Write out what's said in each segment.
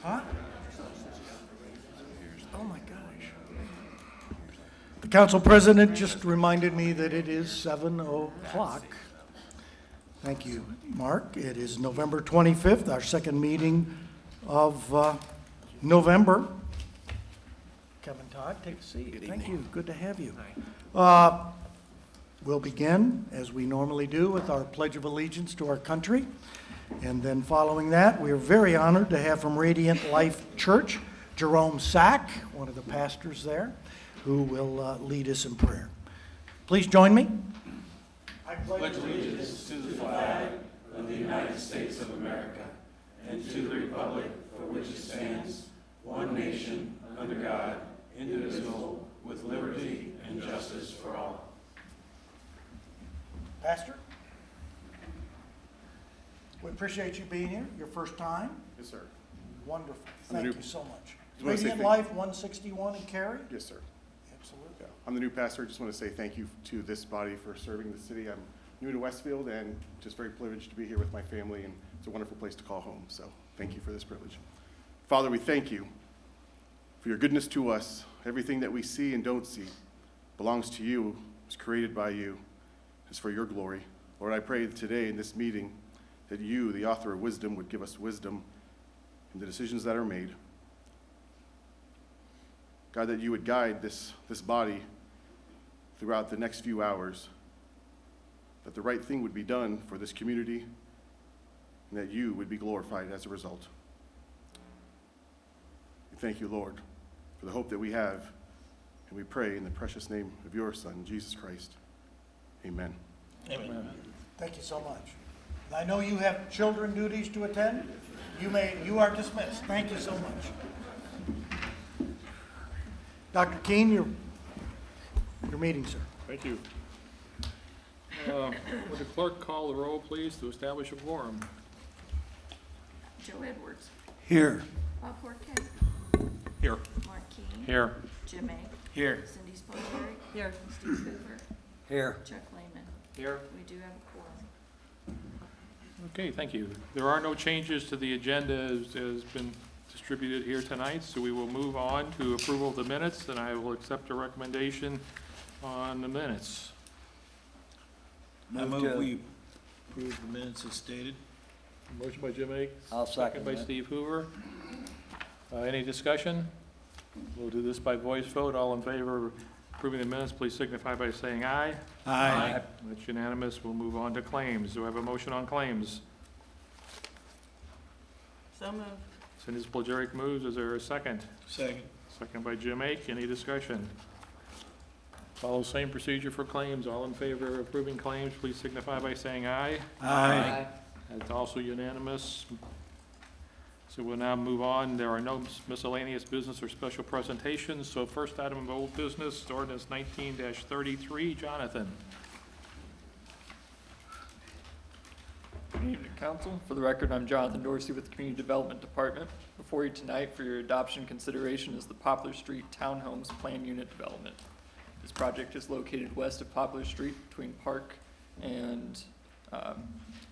Huh? Oh my gosh. The council president just reminded me that it is 7:00. Thank you, Mark. It is November 25th, our second meeting of November. Kevin Todd, take a seat. Thank you. Good to have you. We'll begin, as we normally do, with our Pledge of Allegiance to our country. And then following that, we are very honored to have from Radiant Life Church, Jerome Sack, one of the pastors there, who will lead us in prayer. Please join me. I pledge allegiance to the flag of the United States of America and to the republic for which it stands, one nation, under God, indivisible, with liberty and justice for all. Pastor, we appreciate you being here. Your first time. Yes, sir. Wonderful. Thank you so much. Just wanna say Radiant Life 161 in Cary? Yes, sir. Absolutely. Yeah. I'm the new pastor. Just want to say thank you to this body for serving the city. I'm new to Westfield and just very privileged to be here with my family, and it's a wonderful place to call home. So thank you for this privilege. Father, we thank you for your goodness to us. Everything that we see and don't see belongs to you, was created by you, is for your glory. Lord, I pray today in this meeting that you, the author of wisdom, would give us wisdom in the decisions that are made. God, that you would guide this body throughout the next few hours, that the right thing would be done for this community, and that you would be glorified as a result. We thank you, Lord, for the hope that we have, and we pray in the precious name of your Son, Jesus Christ. Amen. Amen. Thank you so much. And I know you have children duties to attend. You are dismissed. Thank you so much. Dr. Keene, your meeting, sir. Thank you. Would the clerk call the roll, please, to establish a quorum? Joe Edwards. Here. Bob Horkett. Here. Mark Keane. Here. Jim A. Here. Cindy Spillier. Here. Steve Hoover. Here. Chuck Lehman. Here. We do have a quorum. Okay, thank you. There are no changes to the agenda as has been distributed here tonight, so we will move on to approval of the minutes, and I will accept a recommendation on the minutes. I move we approve the minutes as stated. Motion by Jim A. I'll second by that. Steve Hoover. Any discussion? We'll do this by voice vote. All in favor of approving the minutes, please signify by saying aye. Aye. That's unanimous. We'll move on to claims. Do I have a motion on claims? So moved. Cindy Spillier moves. Is there a second? Second. Second by Jim Ake. Any discussion? Follow same procedure for claims. All in favor of approving claims, please signify by saying aye. Aye. That's also unanimous. So we'll now move on. There are no miscellaneous business or special presentations. So first item of old business, ordinance 19-33. Jonathan. Good evening, Council. For the record, I'm Jonathan Dorsey with the Community Development Department. Before you tonight for your adoption consideration is the Poplar Street Townhomes Plan Unit Development. This project is located west of Poplar Street between Park and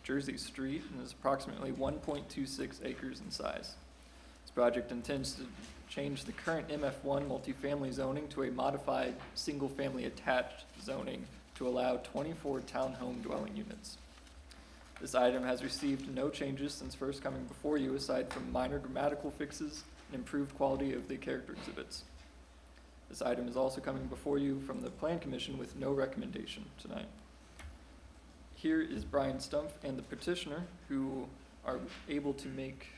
Jersey Street and is approximately 1.26 acres in size. This project intends to change the current MF1 multifamily zoning to a modified single-family attached zoning to allow 24 townhome dwelling units. This item has received no changes since first coming before you, aside from minor grammatical fixes and improved quality of the character exhibits. This item is also coming before you from the Plan Commission with no recommendation tonight. Here is Brian Stumpf and the petitioner, who are able to make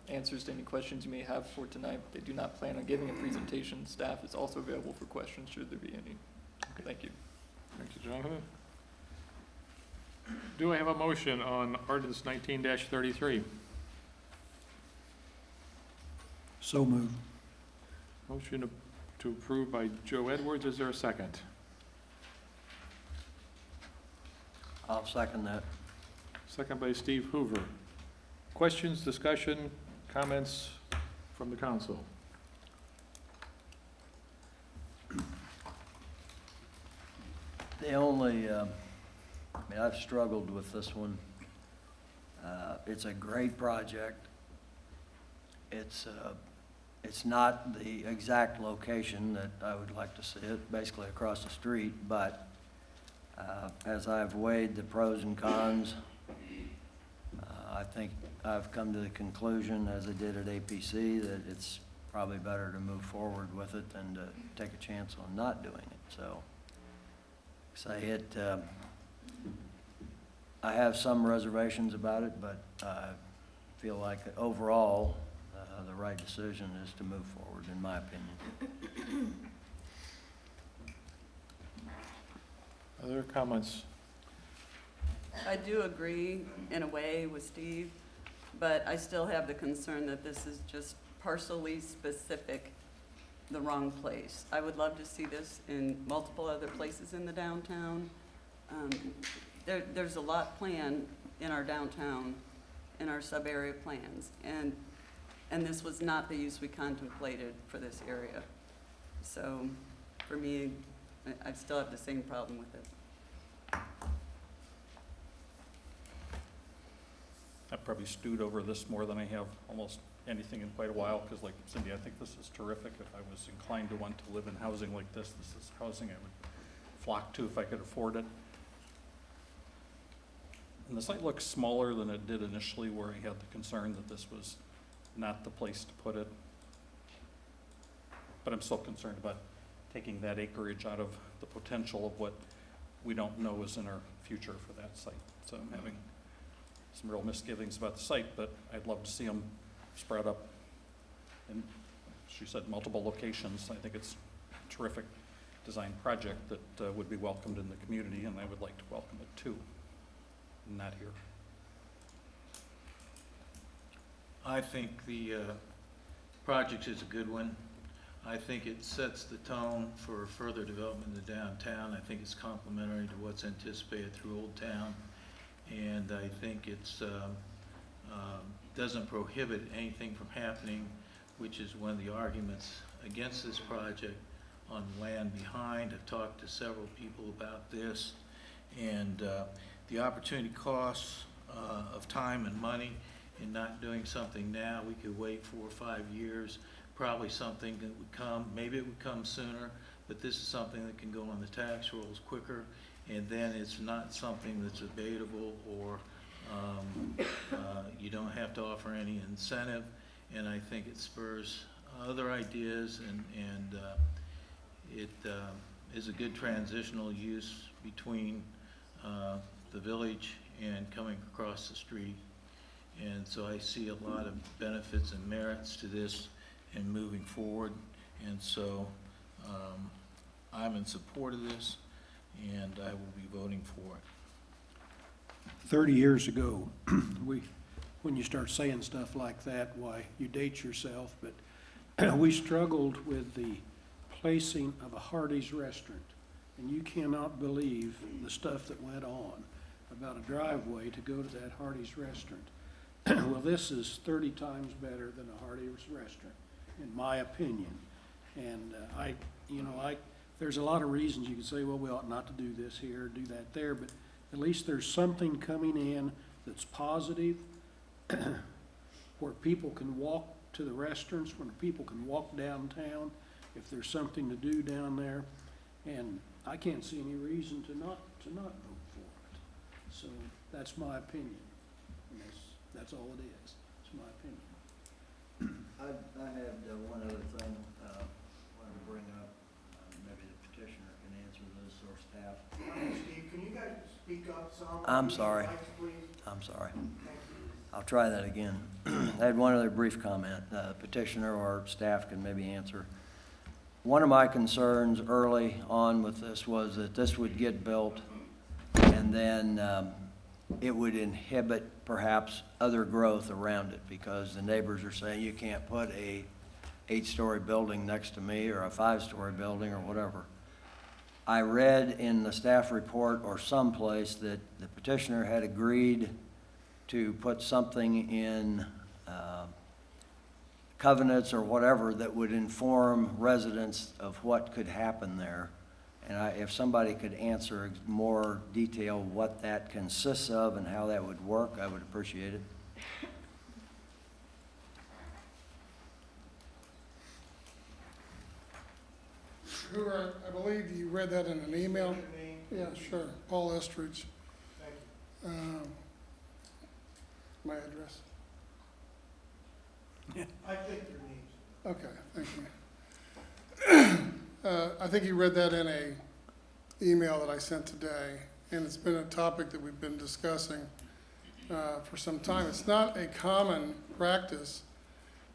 answers to any questions you may have for tonight. They do not plan on giving a presentation. Staff is also available for questions should there be any. Okay. Thank you. Thank you, Jonathan. Do I have a motion on ordinance 19-33? So moved. Motion to approve by Joe Edwards. Is there a second? I'll second that. Second by Steve Hoover. Questions, discussion, comments from the council? The only, I've struggled with this one. It's a great project. it's not the exact location that I would like to see it, basically across the street, but as I've weighed the pros and cons, I think I've come to the conclusion, as I did at APC, that it's probably better to move forward with it than to take a chance on not doing it. So, I have some reservations about it, but I feel like overall, the right decision is to move forward, in my opinion. Other comments? I do agree in a way with Steve, but I still have the concern that this is just parcely specific, the wrong place. I would love to see this in multiple other places in the downtown. There's a lot planned in our downtown, in our sub-area plans, and this was not the use we contemplated for this area. So, for me, I still have the same problem with it. I've probably stewed over this more than I have almost anything in quite a while, because like Cindy, I think this is terrific. If I was inclined to want to live in housing like this is housing I would flock to if I could afford it. And the site looks smaller than it did initially, where I had the concern that this was not the place to put it. But I'm still concerned about taking that acreage out of the potential of what we don't know is in our future for that site. So I'm having some real misgivings about the site, but I'd love to see them spread up in, she said, multiple locations. I think it's a terrific design project that would be welcomed in the community, and I would like to welcome it too, not here. I think the project is a good one. I think it sets the tone for further development in the downtown. I think it's complementary to what's anticipated through Old Town. And I think it's doesn't prohibit anything from happening, which is one of the arguments against this project on land behind. I've talked to several people about this, and the opportunity costs of time and money in not doing something now. We could wait 4 or 5 years, probably something that would come, maybe it would come sooner, but this is something that can go on the tax rolls quicker, and then it's not something that's debatable, or you don't have to offer any incentive, and I think it spurs other ideas, and it is a good transitional use between the village and coming across the street. And so I see a lot of benefits and merits to this and moving forward. And so I'm in support of this, and I will be voting for it. 30 years ago, when you start saying stuff like that, why, you date yourself, but we struggled with the placing of a Hardee's restaurant. And you cannot believe the stuff that went on about a driveway to go to that Hardee's restaurant. Well, this is 30 times better than a Hardee's restaurant, in my opinion. And there's a lot of reasons you can say, well, we ought not to do this here, do that there, but at least there's something coming in that's positive, where people can walk to the restaurants, where people can walk downtown, if there's something to do down there. And I can't see any reason to not vote for it. So that's my opinion. And that's all it is. It's my opinion. I had one other thing I wanted to bring up. Maybe the petitioner can answer this, or staff. Steve, can you guys speak up some? I'm sorry. I'm sorry. I'll try that again. I had one other brief comment. Petitioner or staff can maybe answer. One of my concerns early on with this was that this would get built, and then it would inhibit perhaps other growth around it, because the neighbors are saying, you can't put a 8-story building next to me, or a 5-story building, or whatever. I read in the staff report or someplace that the petitioner had agreed to put something in covenants or whatever that would inform residents of what could happen there. And if somebody could answer more detail what that consists of and how that would work, I would appreciate it. Hoover, I believe you read that in an email. Yeah, sure. Paul Estridge. Thank you. My address. I think your name's. Okay, thank you. I think you read that in a email that I sent today, and it's been a topic that we've been discussing for some time. It's not a common practice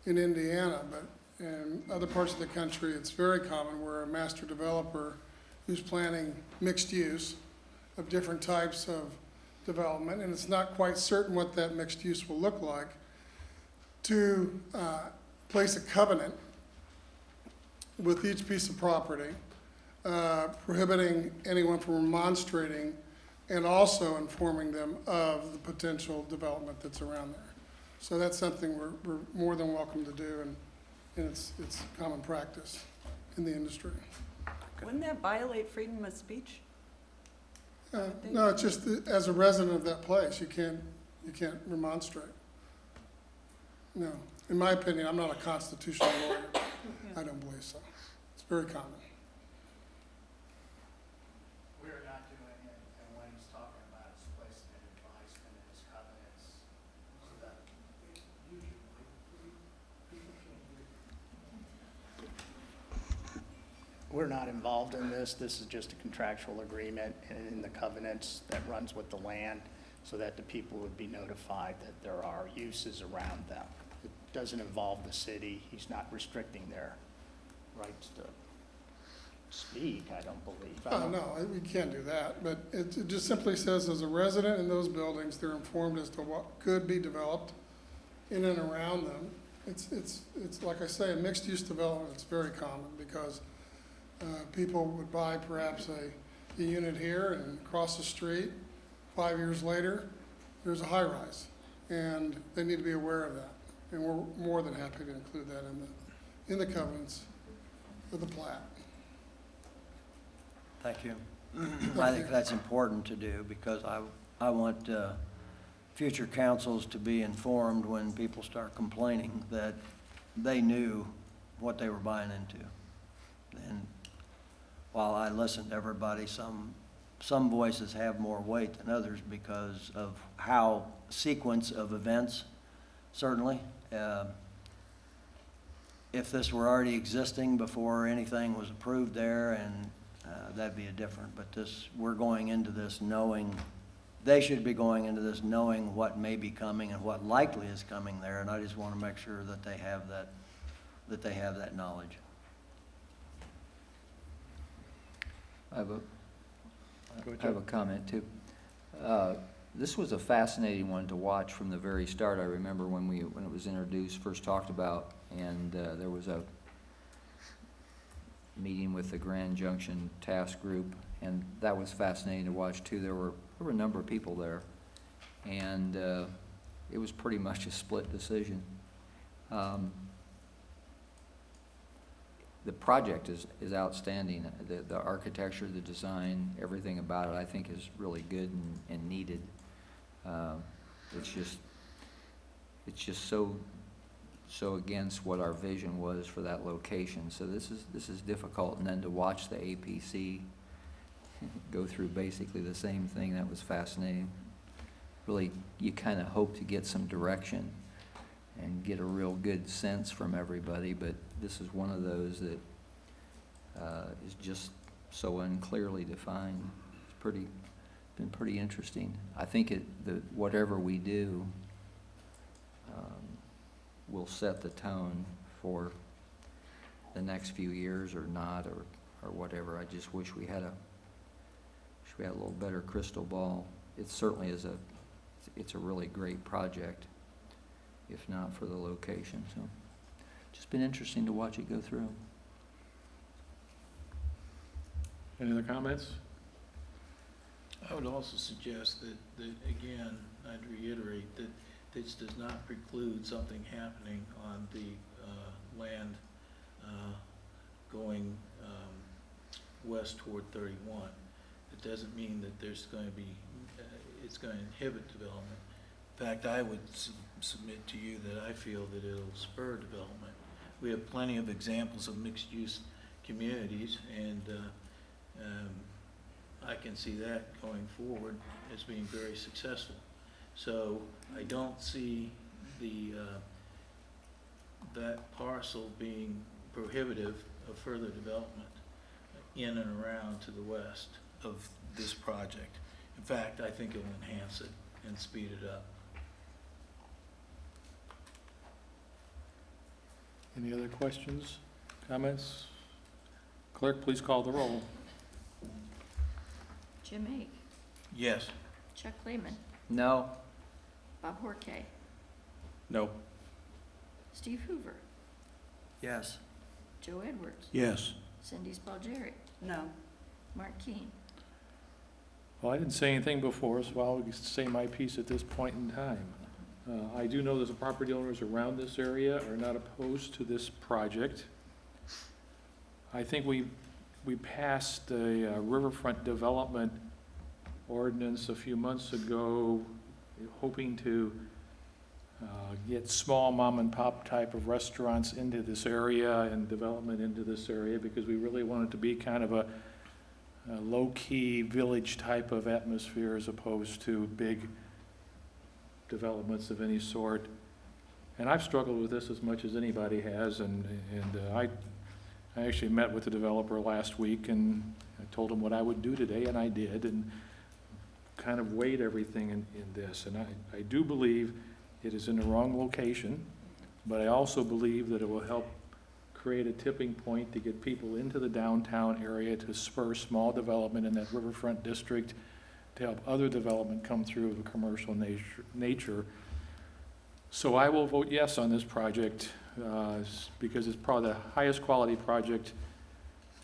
in Indiana, but in other parts of the country, it's very common where a master developer who's planning mixed use of different types of development, and it's not quite certain what that mixed use will look like, to place a covenant with each piece of property, prohibiting anyone from remonstrating and also informing them of the potential development that's around there. So that's something we're more than welcome to do, and it's common practice in the industry. Wouldn't that violate freedom of speech? No, it's just that as a resident of that place, you can't remonstrate. No, in my opinion, I'm not a constitutional lawyer. I don't believe so. It's very common. We're not doing it, and when he's talking about his placing an advisement in his covenants, so that usually people can't. We're not involved in this. This is just a contractual agreement in the covenants that runs with the land, so that the people would be notified that there are uses around them. It doesn't involve the city. He's not restricting their rights to speak, I don't believe. No, we can't do that, but it just simply says as a resident in those buildings, they're informed as to what could be developed in and around them. It's like I say, a mixed-use development, it's very common because people would buy perhaps a unit here and across the street. 5 years later, there's a high-rise, and they need to be aware of that. And we're more than happy to include that in the covenants of the plat. Thank you. I think that's important to do because I want future councils to be informed when people start complaining that they knew what they were buying into. And while I listen to everybody, some voices have more weight than others because of how sequence of events, certainly. If this were already existing before anything was approved there, and that'd be a different, but we're going into this knowing, they should be going into this knowing what may be coming and what likely is coming there, and I just want to make sure that they have that knowledge. I have a comment too. This was a fascinating one to watch from the very start. I remember when it was introduced, first talked about, and there was a meeting with the Grand Junction Task Group, and that was fascinating to watch too. There were a number of people there, and it was pretty much a split decision. The project is outstanding. The architecture, the design, everything about it, I think is really good and needed. It's just so against what our vision was for that location. So this is difficult, and then to watch the APC go through basically the same thing, that was fascinating. Really, you kind of hope to get some direction and get a real good sense from everybody, but this is one of those that is just so unclearly defined. It's been pretty interesting. I think whatever we do will set the tone for the next few years or not, or whatever. I just wish we had a little better crystal ball. It certainly is it's a really great project, if not for the location. So just been interesting to watch it go through. Any other comments? I would also suggest that again, I'd reiterate that this does not preclude something happening on the land going west toward 31. It doesn't mean that there's going to be, it's going to inhibit development. In fact, I would submit to you that I feel that it'll spur development. We have plenty of examples of mixed-use communities, and I can see that going forward as being very successful. So I don't see that parcel being prohibitive of further development in and around to the west of this project. In fact, I think it will enhance it and speed it up. Any other questions, comments? Clerk, please call the roll. Jim Ake, Yes. Chuck Lehman, No? Bob Horkay, No. Steve Hoover, Yes. Joe Edwards, Yes. Cindy Spalgeri, No. Mark Keane. Well, I didn't say anything before, so I'll say my piece at this point in time. I do know that the property owners around this area are not opposed to this project. I think we passed a riverfront development ordinance a few months ago, hoping to get small mom and pop type of restaurants into this area and development into this area, because we really want it to be kind of a low-key village type of atmosphere as opposed to big developments of any sort. And I've struggled with this as much as anybody has, and I actually met with the developer last week, and I told him what I would do today, and I did, and kind of weighed everything in this. And I do believe it is in the wrong location, but I also believe that it will help create a tipping point to get people into the downtown area, to spur small development in that riverfront district, to help other development come through of a commercial nature. So I will vote yes on this project, because it's probably the highest quality project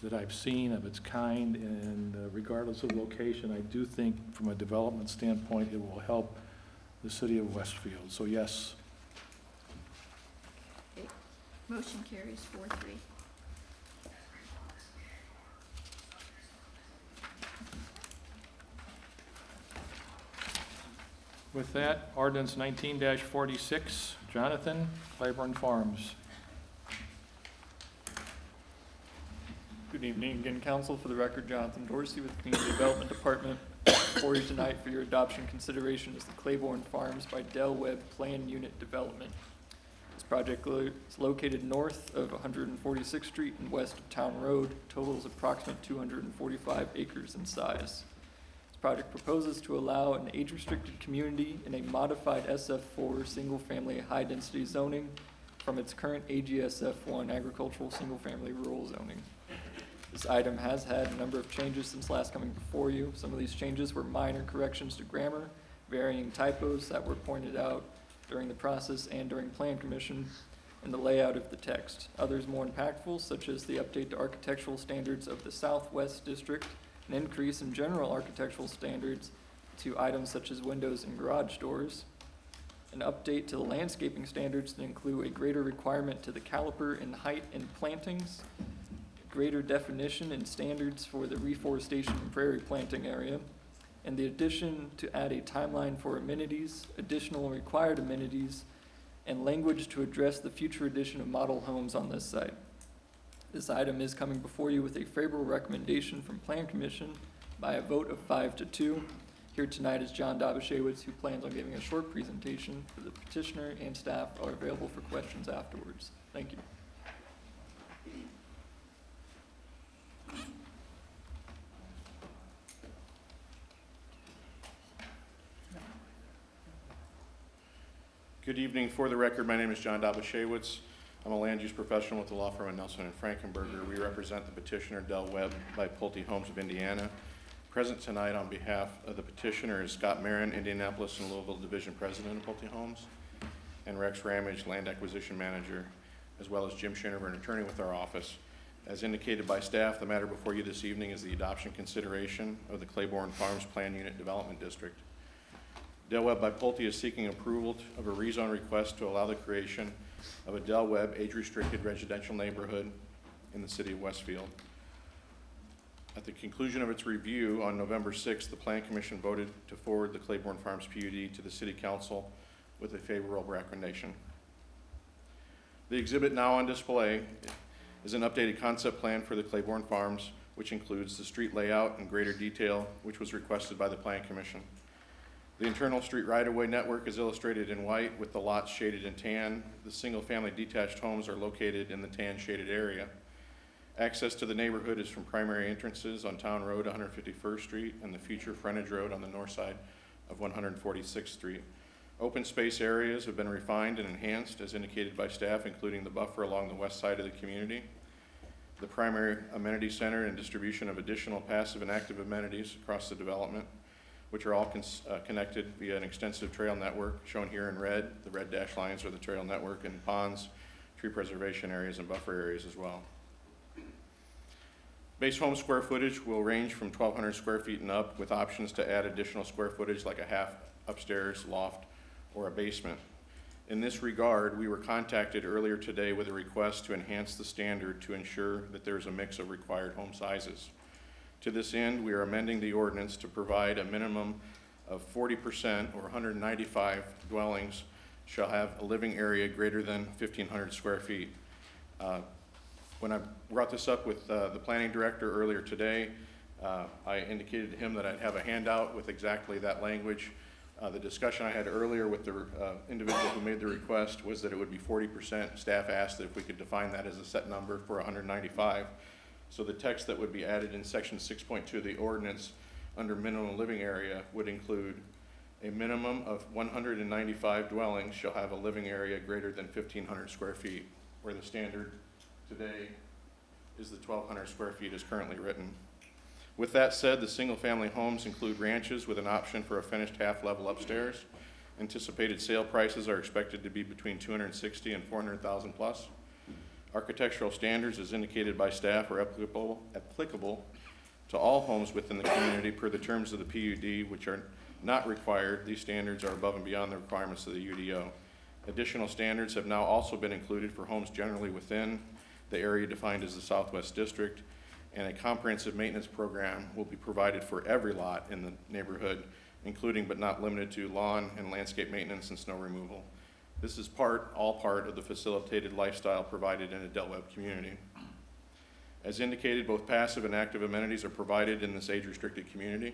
that I've seen of its kind, and regardless of location, I do think from a development standpoint, it will help the city of Westfield. So yes. Okay. Motion carries 4-3. With that, ordinance 19-46, Jonathan, Claiborne Farms. Good evening again, council. For the record, Jonathan Dorsey with the Community Development Department. Before you tonight for your adoption consideration is the Claiborne Farms by Del Webb Plan Unit Development. This project is located north of 146th Street and west of Town Road. Total is approximately 245 acres in size. This project proposes to allow an age-restricted community in a modified SF4 single-family high-density zoning from its current AGSF1 agricultural single-family rural zoning. This item has had a number of changes since last coming before you. Some of these changes were minor corrections to grammar, varying typos that were pointed out during the process and during Plan Commission, and the layout of the text. Others more impactful, such as the update to architectural standards of the Southwest District, an increase in general architectural standards to items such as windows and garage doors, an update to the landscaping standards to include a greater requirement to the caliper in height and plantings, greater definition and standards for the reforestation and prairie planting area, and the addition to add a timeline for amenities, additional required amenities, and language to address the future addition of model homes on this site. This item is coming before you with a favorable recommendation from Plan Commission by a vote of 5-2. Here tonight is John Dobashewitz, who plans on giving a short presentation. The petitioner and staff are available for questions afterwards. Thank you. Good evening. For the record, my name is John Dobashewitz. I'm a land use professional with the law firm of Nelson and Frankenberger. We represent the petitioner Del Webb by Pulte Homes of Indiana. Present tonight on behalf of the petitioner is Scott Marin, Indianapolis and Louisville Division President of Pulte Homes, and Rex Ramage, Land Acquisition Manager, as well as Jim Schinover, an attorney with our office. As indicated by staff, the matter before you this evening is the adoption consideration of the Claiborne Farms Plan Unit Development District. Del Webb by Pulte is seeking approval of a rezone request to allow the creation of a Del Webb age-restricted residential neighborhood in the city of Westfield. At the conclusion of its review on November 6th, the Plan Commission voted to forward the Claiborne Farms PUD to the City Council with a favorable recommendation. The exhibit now on display is an updated concept plan for the Claiborne Farms, which includes the street layout in greater detail, which was requested by the Plan Commission. The internal street right-of-way network is illustrated in white with the lots shaded in tan. The single-family detached homes are located in the tan shaded area. Access to the neighborhood is from primary entrances on Town Road, 151st Street, and the future frontage road on the north side of 146th Street. Open space areas have been refined and enhanced as indicated by staff, including the buffer along the west side of the community, the primary amenity center, and distribution of additional passive and active amenities across the development, which are all connected via an extensive trail network shown here in red. The red dashed lines are the trail network, and ponds, tree preservation areas, and buffer areas as well. Base home square footage will range from 1,200 square feet and up, with options to add additional square footage like a half upstairs, loft, or a basement. In this regard, we were contacted earlier today with a request to enhance the standard to ensure that there's a mix of required home sizes. To this end, we are amending the ordinance to provide a minimum of 40% or 195 dwellings shall have a living area greater than 1,500 square feet. When I brought this up with the planning director earlier today, I indicated to him that I'd have a handout with exactly that language. The discussion I had earlier with the individual who made the request was that it would be 40%. Staff asked that if we could define that as a set number for 195. So the text that would be added in section 6.2 of the ordinance under minimum living area would include a minimum of 195 dwellings shall have a living area greater than 1,500 square feet, where the standard today is the 1,200 square feet as currently written. With that said, the single-family homes include ranches with an option for a finished half-level upstairs. Anticipated sale prices are expected to be between $260,000 and $400,000 plus. Architectural standards, as indicated by staff, are applicable to all homes within the community per the terms of the PUD, which are not required. These standards are above and beyond the requirements of the UDO. Additional standards have now also been included for homes generally within the area defined as the Southwest District, and a comprehensive maintenance program will be provided for every lot in the neighborhood, including but not limited to lawn and landscape maintenance and snow removal. This is all part of the facilitated lifestyle provided in a Del Webb community. As indicated, both passive and active amenities are provided in this age-restricted community.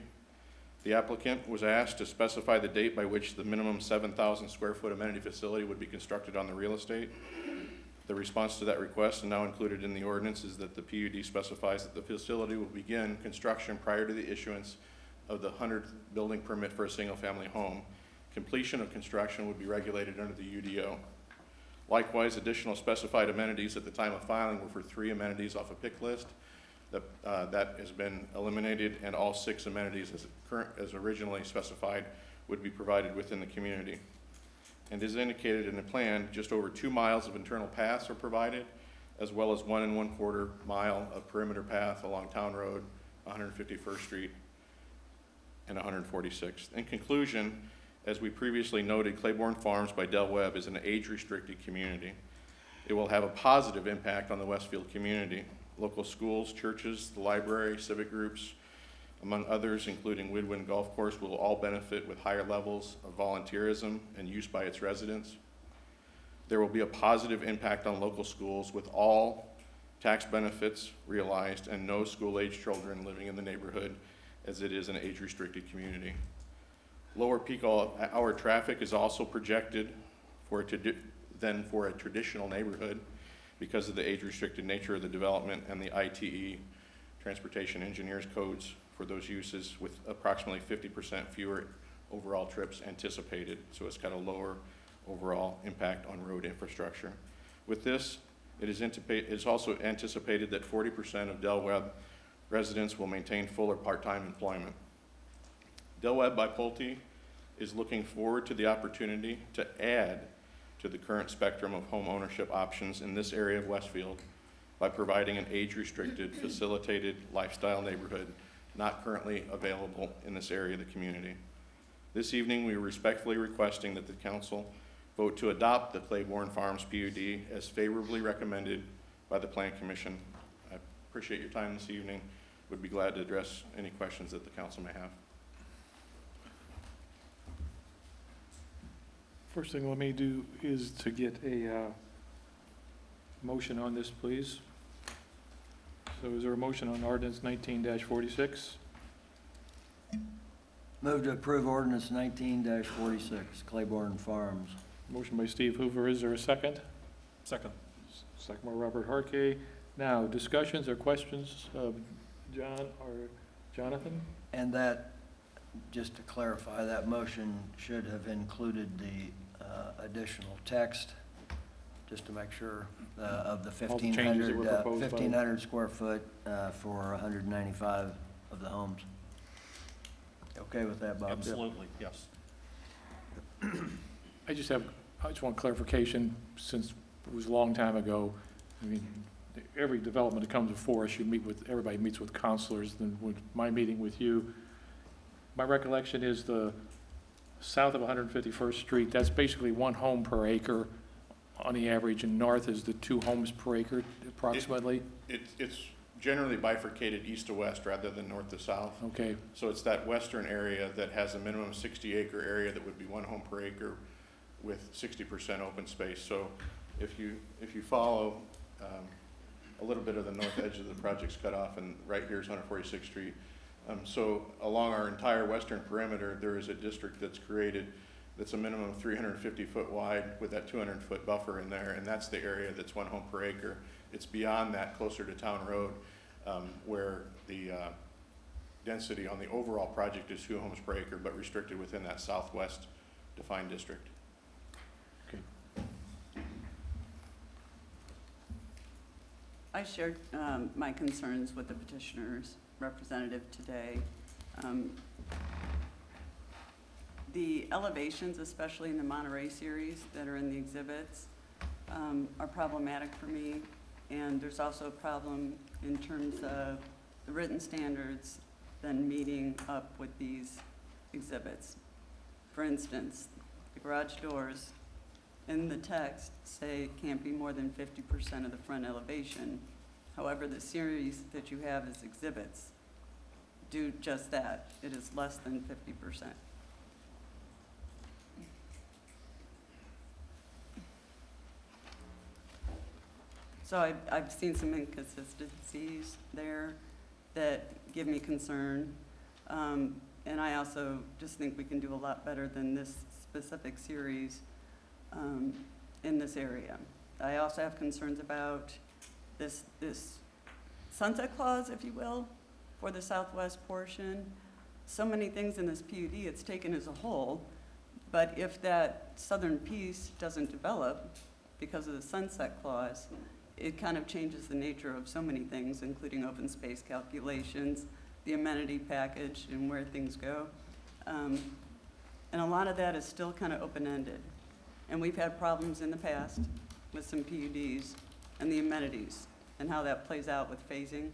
The applicant was asked to specify the date by which the minimum 7,000 square foot amenity facility would be constructed on the real estate. The response to that request, and now included in the ordinance, is that the PUD specifies that the facility will begin construction prior to the issuance of the 100th building permit for a single-family home. Completion of construction would be regulated under the UDO. Likewise, additional specified amenities at the time of filing were for 3 amenities off a pick list. That has been eliminated, and all 6 amenities as originally specified would be provided within the community. And as indicated in the plan, just over 2 miles of internal paths are provided, as well as 1 1/4 mile of perimeter path along Town Road, 151st Street, and 146th. In conclusion, as we previously noted, Claiborne Farms by Del Webb is an age-restricted community. It will have a positive impact on the Westfield community. Local schools, churches, the library, civic groups, among others, including Woodwind Golf Course, will all benefit with higher levels of volunteerism and use by its residents. There will be a positive impact on local schools with all tax benefits realized and no school-age children living in the neighborhood, as it is an age-restricted community. Lower peak hour traffic is also projected than for a traditional neighborhood because of the age-restricted nature of the development and the ITE, Transportation Engineers Codes, for those uses, with approximately 50% fewer overall trips anticipated. So it's got a lower overall impact on road infrastructure. With this, it is also anticipated that 40% of Del Webb residents will maintain full or part-time employment. Del Webb by Pulte is looking forward to the opportunity to add to the current spectrum of home ownership options in this area of Westfield by providing an age-restricted, facilitated lifestyle neighborhood not currently available in this area of the community. This evening, we are respectfully requesting that the council vote to adopt the Claiborne Farms PUD as favorably recommended by the Plan Commission. I appreciate your time this evening. Would be glad to address any questions that the council may have. First thing let me do is to get a motion on this, please. So is there a motion on ordinance 19-46? Move to approve ordinance 19-46, Claiborne Farms. Motion by Steve Hoover, is there a second? Second. Second by Robert Harkey. Now, discussions or questions of John or Jonathan? And that, just to clarify, that motion should have included the additional text, just to make sure, of the All the changes that 1,500, were proposed by- 1,500 square foot for 195 of the homes. Okay with that, Bob? Absolutely, yes. I just want clarification, since it was a long time ago. I mean, every development that comes before us, everybody meets with counselors, then with my meeting with you. My recollection is the south of 151st Street, that's basically one home per acre on the average, and north is the 2 homes per acre approximately. It's generally bifurcated east to west rather than north to south. Okay, So it's that western area that has a minimum 60-acre area that would be 1 home per acre with 60% open space. So if you follow a little bit of the north edge of the project's cut off, and right here is 146th Street. So along our entire western perimeter, there is a district that's created that's a minimum of 350-foot wide with that 200-foot buffer in there, and that's the area that's 1 home per acre. It's beyond that, closer to Town Road, where the density on the overall project is 2 homes per acre, but restricted within that southwest defined district. okay. I shared my concerns with the petitioner's representative today. The elevations, especially in the Monterey series that are in the exhibits, are problematic for me. And there's also a problem in terms of the written standards then meeting up with these exhibits. For instance, the garage doors in the text say can't be more than 50% of the front elevation. However, the series that you have as exhibits do just that. It is less than 50%. So I've seen some inconsistencies there that give me concern. And I also just think we can do a lot better than this specific series in this area. I also have concerns about this sunset clause, if you will, for the southwest portion. So many things in this PUD, it's taken as a whole, but if that southern piece doesn't develop because of the sunset clause, it kind of changes the nature of so many things, including open space calculations, the amenity package, and where things go. And a lot of that is still kind of open-ended. And we've had problems in the past with some PUDs and the amenities and how that plays out with phasing,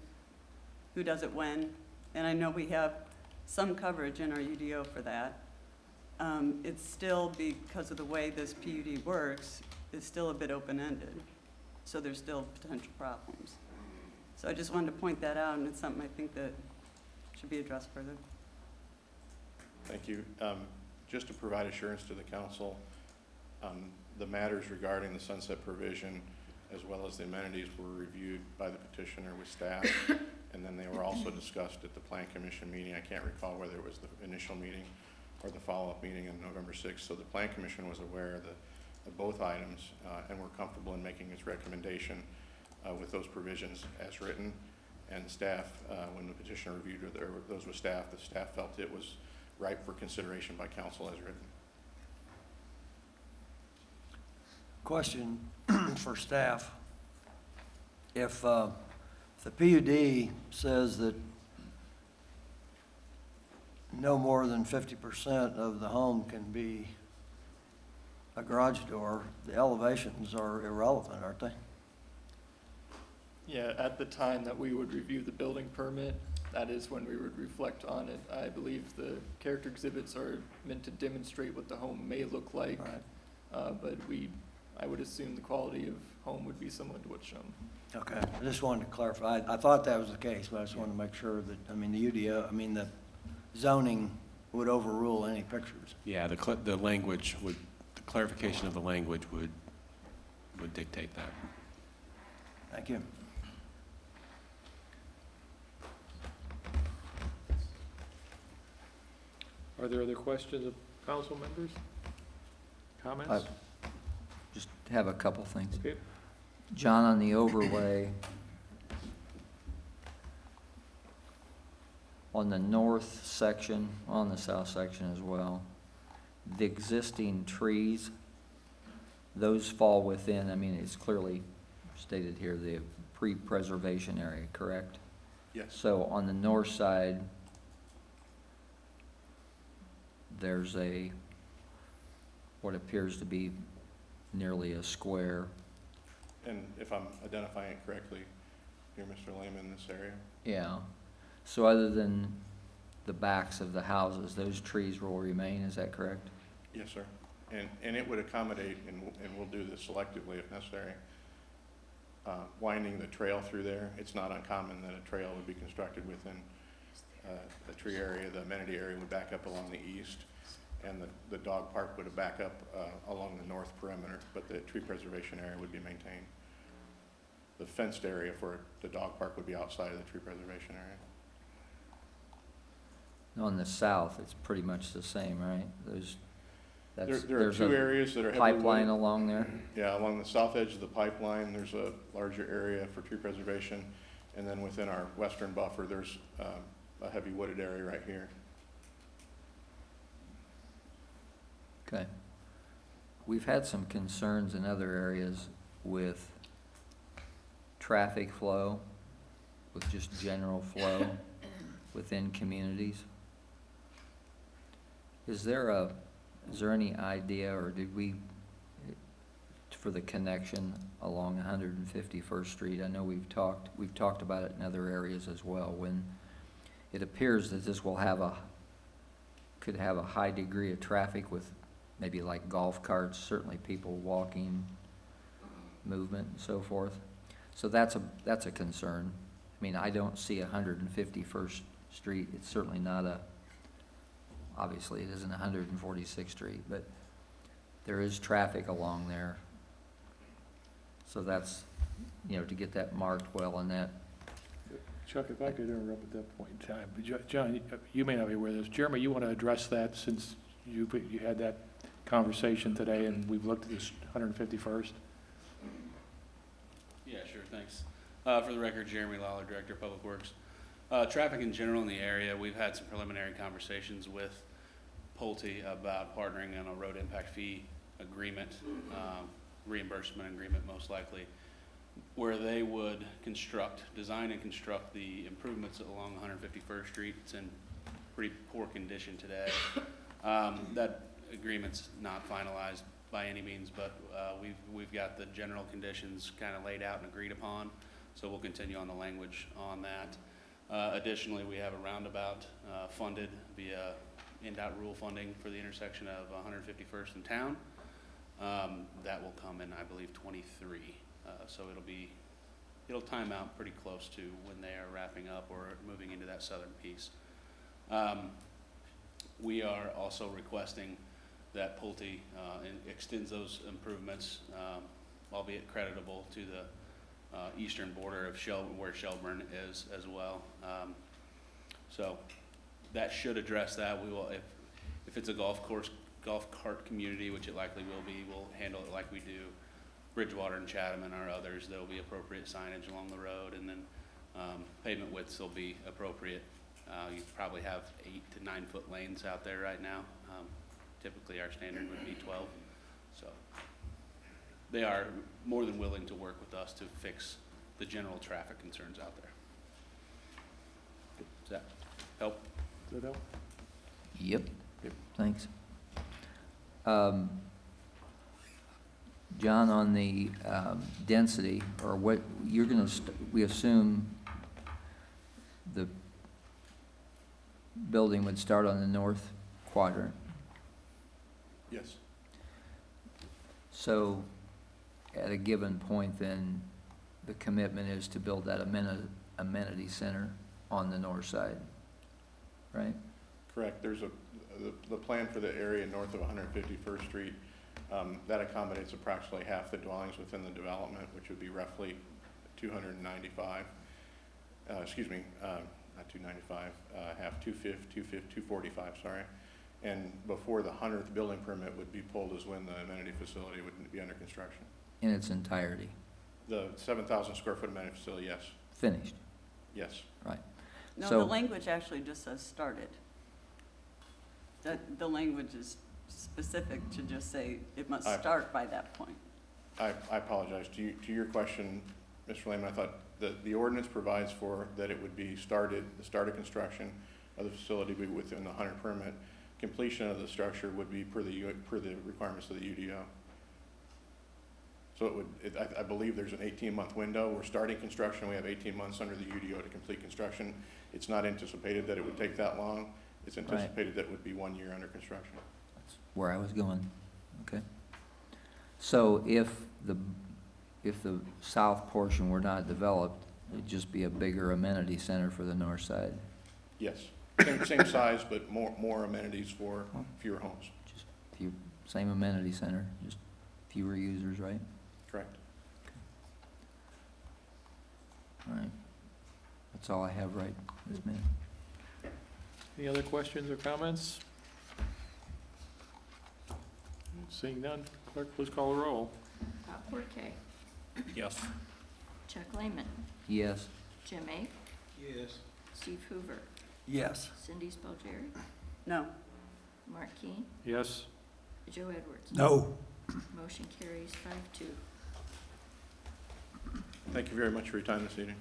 who does it when. And I know we have some coverage in our UDO for that. It's still, because of the way this PUD works, it's still a bit open-ended. So there's still potential problems. So I just wanted to point that out, and it's something I think that should be addressed further. Thank you. Just to provide assurance to the council, the matters regarding the sunset provision as well as the amenities were reviewed by the petitioner with staff, and then they were also discussed at the Plan Commission meeting. I can't recall whether it was the initial meeting or the follow-up meeting on November 6th. So the Plan Commission was aware of both items, and we're comfortable in making its recommendation with those provisions as written. And staff, when the petitioner reviewed those with staff, the staff felt it was ripe for consideration by council as written. Question for staff. If the PUD says that no more than 50% of the home can be a garage door, the elevations are irrelevant, aren't they? Yeah, at the time that we would review the building permit, that is when we would reflect on it. I believe the character exhibits are meant to demonstrate what the home may look like. Right. But I would assume the quality of home would be similar to what's shown. Okay, I just wanted to clarify. I thought that was the case, but I just wanted to make sure that, the zoning would overrule any pictures. Yeah, the language would, the clarification of the language would dictate that. Thank you. Are there other questions of council members? Comments? I just have a couple things. Okay. John, on the overlay, on the north section, on the south section as well, the existing trees, those fall within, I mean, it's clearly stated here, the pre-preservation area, correct? Yes. So on the north side, there's what appears to be nearly a square. And if I'm identifying it correctly, you're Mr. Lehman in this area? Yeah. So other than the backs of the houses, those trees will remain, is that correct? Yes, sir. And it would accommodate, and we'll do this selectively if necessary, winding the trail through there. It's not uncommon that a trail would be constructed within the tree area. The amenity area would back up along the east, and the dog park would back up along the north perimeter, but the tree preservation area would be maintained. The fenced area for the dog park would be outside of the tree preservation area. On the south, it's pretty much the same, right? There are there's two a areas that are heavily pipeline wooded. along there? Yeah, along the south edge of the pipeline, there's a larger area for tree preservation. And then within our western buffer, there's a heavy wooded area right here. Okay. We've had some concerns in other areas with traffic flow, with just general flow within communities. Is there any idea, or did we, for the connection along 151st Street? I know we've talked about it in other areas as well, when it appears that this will could have a high degree of traffic with maybe like golf carts, certainly people walking, movement and so forth. So that's a concern. I mean, I don't see 151st Street. It's certainly not obviously it isn't 146th Street, but there is traffic along there. So that's, to get that marked well on that. Chuck, if I could interrupt at that point in time. John, you may not be aware of this. Jeremy, you want to address that since you had that conversation today and we've looked at this 151st? Yeah, sure, thanks. For the record, Jeremy Lawler, Director of Public Works. Traffic in general in the area, we've had some preliminary conversations with Pulte about partnering on a road impact fee agreement, reimbursement agreement most likely, where they would design and construct the improvements along 151st Street. It's in pretty poor condition today. That agreement's not finalized by any means, but we've got the general conditions kind of laid out and agreed upon, so we'll continue on the language on that. Additionally, we have a roundabout funded via NDOT rule funding for the intersection of 151st and Town. That will come in, I believe, 23. So it'll time out pretty close to when they are wrapping up or moving into that southern piece. We are also requesting that Pulte extends those improvements, albeit creditable, to the eastern border of where Shelburne is as well. So that should address that. We will, if it's a golf cart community, which it likely will be, we'll handle it like we do Bridgewater and Chatham and our others. There will be appropriate signage along the road, and then pavement widths will be appropriate. You probably have 8 to 9 foot lanes out there right now. Typically our standard would be 12. So they are more than willing to work with us to fix the general traffic concerns out there. Does that help? Does that help? Yep. Thanks. John, on the density, or what you're going to, we assume the building would start on the north quadrant. Yes. So at a given point, then the commitment is to build that amenity center on the north side, right? Correct. There's the plan for the area north of 151st Street. That accommodates approximately half the dwellings within the development, which would be roughly 295. Not 295, half 245, sorry. And before the 100th building permit would be pulled is when the amenity facility would be under construction. In its entirety, The 7,000 square foot amenity facility, yes, finished, yes. right? No, So- the language actually just says started. The language is specific to just say it must I- start by that point. I apologize. To your question, Mr. Lehman, I thought the ordinance provides for that it would be started, the start of construction of the facility would be within the 100 permit. Completion of the structure would be per the requirements of the UDO. So I believe there's an 18-month window. We're starting construction. We have 18 months under the UDO to complete construction. It's not anticipated that it would take that long. It's anticipated that it would be 1 year under construction. That's where I was going, okay? So if the south portion were not developed, it'd just be a bigger amenity center for the north side? Yes, same size, but more amenities for fewer homes. Just same amenity center, just fewer users, right? Correct. All right. That's all I have right this minute. Any other questions or comments? Seeing none, clerk, please call the roll. Bob Corkay, Yes. Chuck Lehman, Yes. Jim A., Yes. Steve Hoover, Yes. Cindy Spalgeri, No, Mark Keen, Yes. Joe Edwards. No. Motion carries 5-2. Thank you very much for your time this evening.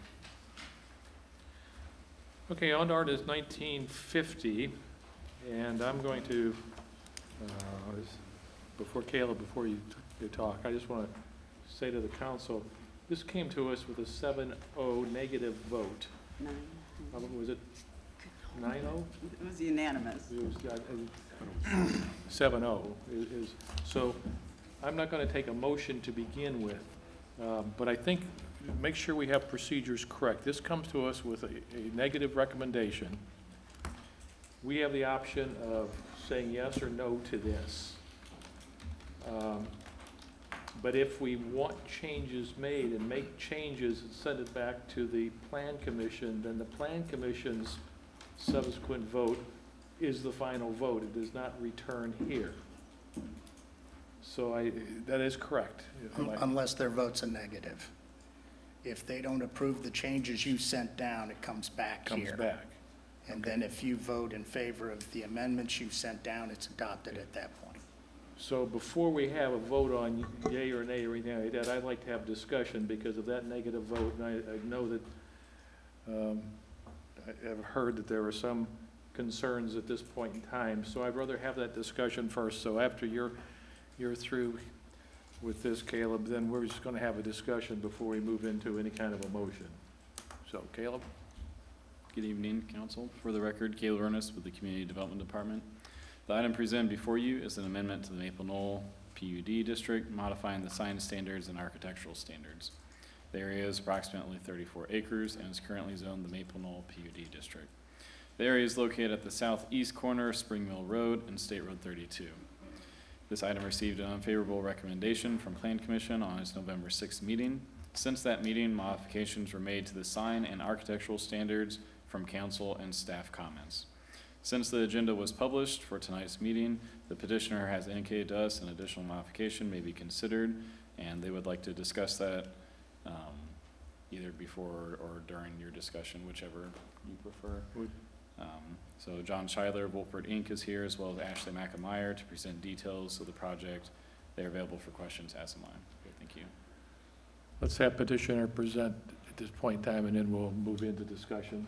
Okay, on to article 1950, and I'm going to, before Caleb, before you talk, I just want to say to the council, this came to us with a 7-0 negative vote. 9. Was it 9-0? It was unanimous. It was 7-0 is, so I'm not going to take a motion to begin with, but I think, make sure we have procedures correct. This comes to us with a negative recommendation. We have the option of saying yes or no to this. But if we want changes made and make changes and send it back to the Plan Commission, then the Plan Commission's subsequent vote is the final vote. It does not return here. So that is correct. Unless their vote's a negative. If they don't approve the changes you sent down, it comes back here. Comes back. And then if you vote in favor of the amendments you sent down, it's adopted at that point. So before we have a vote on yea or nay or anything like that, I'd like to have discussion because of that negative vote. And I know that, I have heard that there are some concerns at this point in time. So I'd rather have that discussion first. So after you're through with this, Caleb, then we're just going to have a discussion before we move into any kind of a motion. So Caleb? Good evening, council. For the record, Caleb Ernest with the Community Development Department. The item presented before you is an amendment to the Maple Knoll PUD district, modifying the sign standards and architectural standards. The area is approximately 34 acres and is currently zoned the Maple Knoll PUD district. The area is located at the southeast corner of Spring Mill Road and State Road 32. This item received an unfavorable recommendation from Plan Commission on its November 6th meeting. Since that meeting, modifications were made to the sign and architectural standards from council and staff comments. Since the agenda was published for tonight's meeting, the petitioner has indicated to us an additional modification may be considered, and they would like to discuss that either before or during your discussion, whichever you prefer. So John Schuyler of Wolpert Inc. is here, as well as Ashley McAmeyer, to present details of the project. They're available for questions as am I. Okay, thank you. Let's have petitioner present at this point in time, and then we'll move into discussion.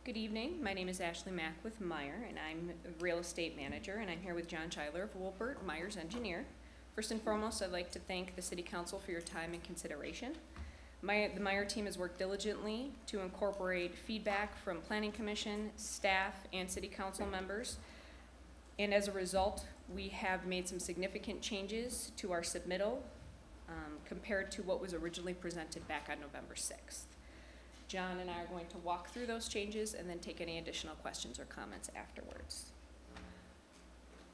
Good evening. My name is Ashley Mack with Meyer, and I'm a real estate manager, and I'm here with John Schuyler of Wolpert, Meyer's engineer. First and foremost, I'd like to thank the City Council for your time and consideration. The Meyer team has worked diligently to incorporate feedback from Planning Commission, staff, and City Council members, And as a result, we have made some significant changes to our submittal compared to what was originally presented back on November 6th. John and I are going to walk through those changes and then take any additional questions or comments afterwards.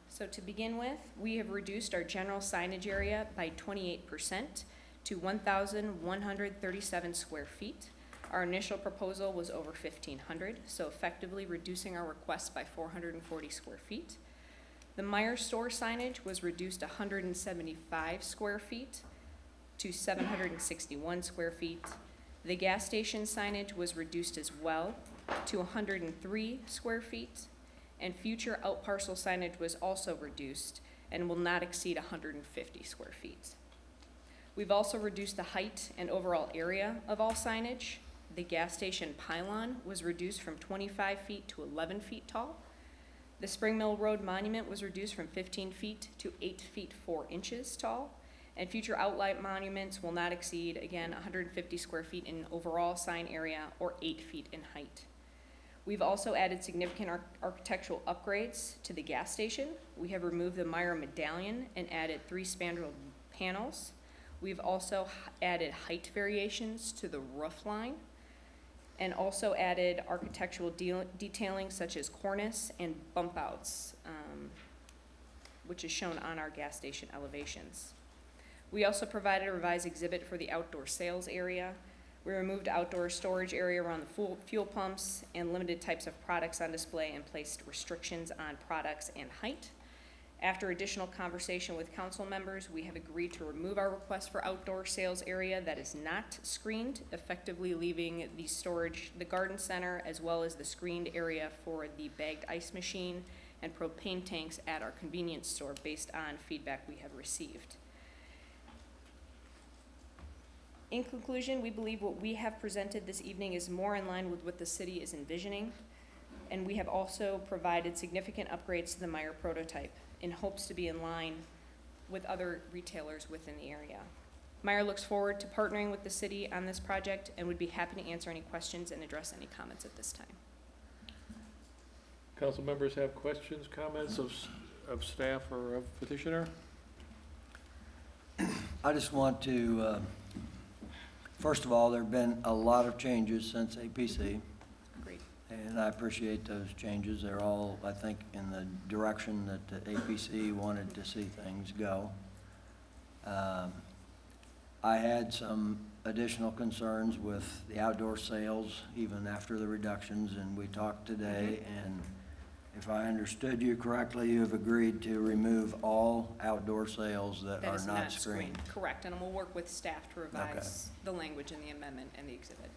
So to begin with, we have reduced our general signage area by 28% to 1,137 square feet. Our initial proposal was over 1,500, so effectively reducing our request by 440 square feet. The Meijer store signage was reduced 175 square feet to 761 square feet. The gas station signage was reduced as well to 103 square feet, and future outparcel signage was also reduced and will not exceed 150 square feet. We've also reduced the height and overall area of all signage. The gas station pylon was reduced from 25 feet to 11 feet tall. The Spring Mill Road monument was reduced from 15 feet to 8 feet 4 inches tall. And future outlight monuments will not exceed, again, 150 square feet in overall sign area or 8 feet in height. We've also added significant architectural upgrades to the gas station. We have removed the Meijer medallion and added 3 spandrel panels. We've also added height variations to the roof line and also added architectural detailing such as cornice and bump outs, which is shown on our gas station elevations. We also provided a revised exhibit for the outdoor sales area. We removed outdoor storage area around the fuel pumps and limited types of products on display and placed restrictions on products and height. After additional conversation with council members, we have agreed to remove our request for outdoor sales area that is not screened, effectively leaving the garden center, as well as the screened area for the bagged ice machine and propane tanks at our convenience store based on feedback we have received. In conclusion, we believe what we have presented this evening is more in line with what the city is envisioning, and we have also provided significant upgrades to the Meijer prototype in hopes to be in line with other retailers within the area. Meijer looks forward to partnering with the city on this project and would be happy to answer any questions and address any comments at this time. Council members have questions, comments of staff or of petitioner? I just want to, first of all, there have been a lot of changes since APC. Agreed. And I appreciate those changes. They're all, I think, in the direction that the APC wanted to see things go. I had some additional concerns with the outdoor sales, even after the reductions, and we talked today, and if I understood you correctly, you have agreed to remove all outdoor sales that That are is not screened. Correct, and we'll work with staff to revise the language in the amendment and the exhibit.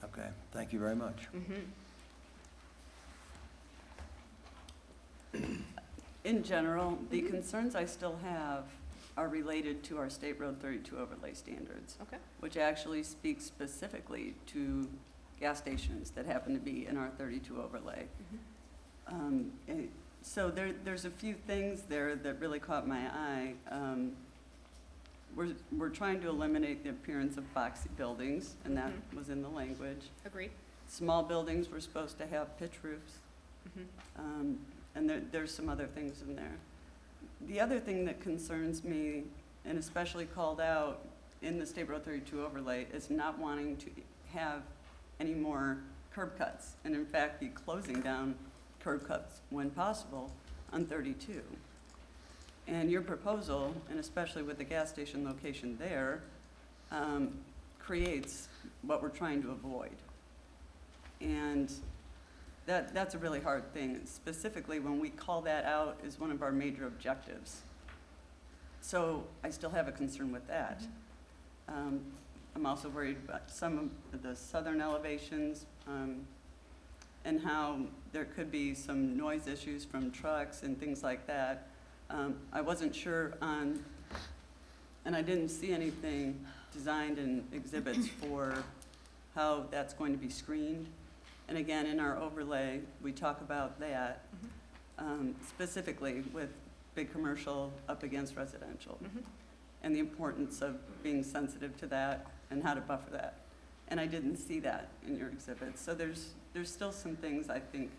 Okay, thank you very much. In general, the concerns I still have are related to our State Road 32 overlay standards, Okay. which actually speaks specifically to gas stations that happen to be in our 32 overlay. So there's a few things there that really caught my eye. We're trying to eliminate the appearance of boxy buildings, and that was in the language. Agreed. Small buildings were supposed to have pitch roofs. And there's some other things in there. The other thing that concerns me, and especially called out in the State Road 32 overlay, is not wanting to have any more curb cuts, and in fact, be closing down curb cuts when possible on 32. And your proposal, and especially with the gas station location there, creates what we're trying to avoid. And that's a really hard thing, specifically when we call that out as one of our major objectives. So I still have a concern with that. I'm also worried about some of the southern elevations and how there could be some noise issues from trucks and things like that. I wasn't sure on, and I didn't see anything designed in exhibits for how that's going to be screened. And again, in our overlay, we talk about that specifically with big commercial up against residential and the importance of being sensitive to that and how to buffer that. And I didn't see that in your exhibits. So there's still some things I think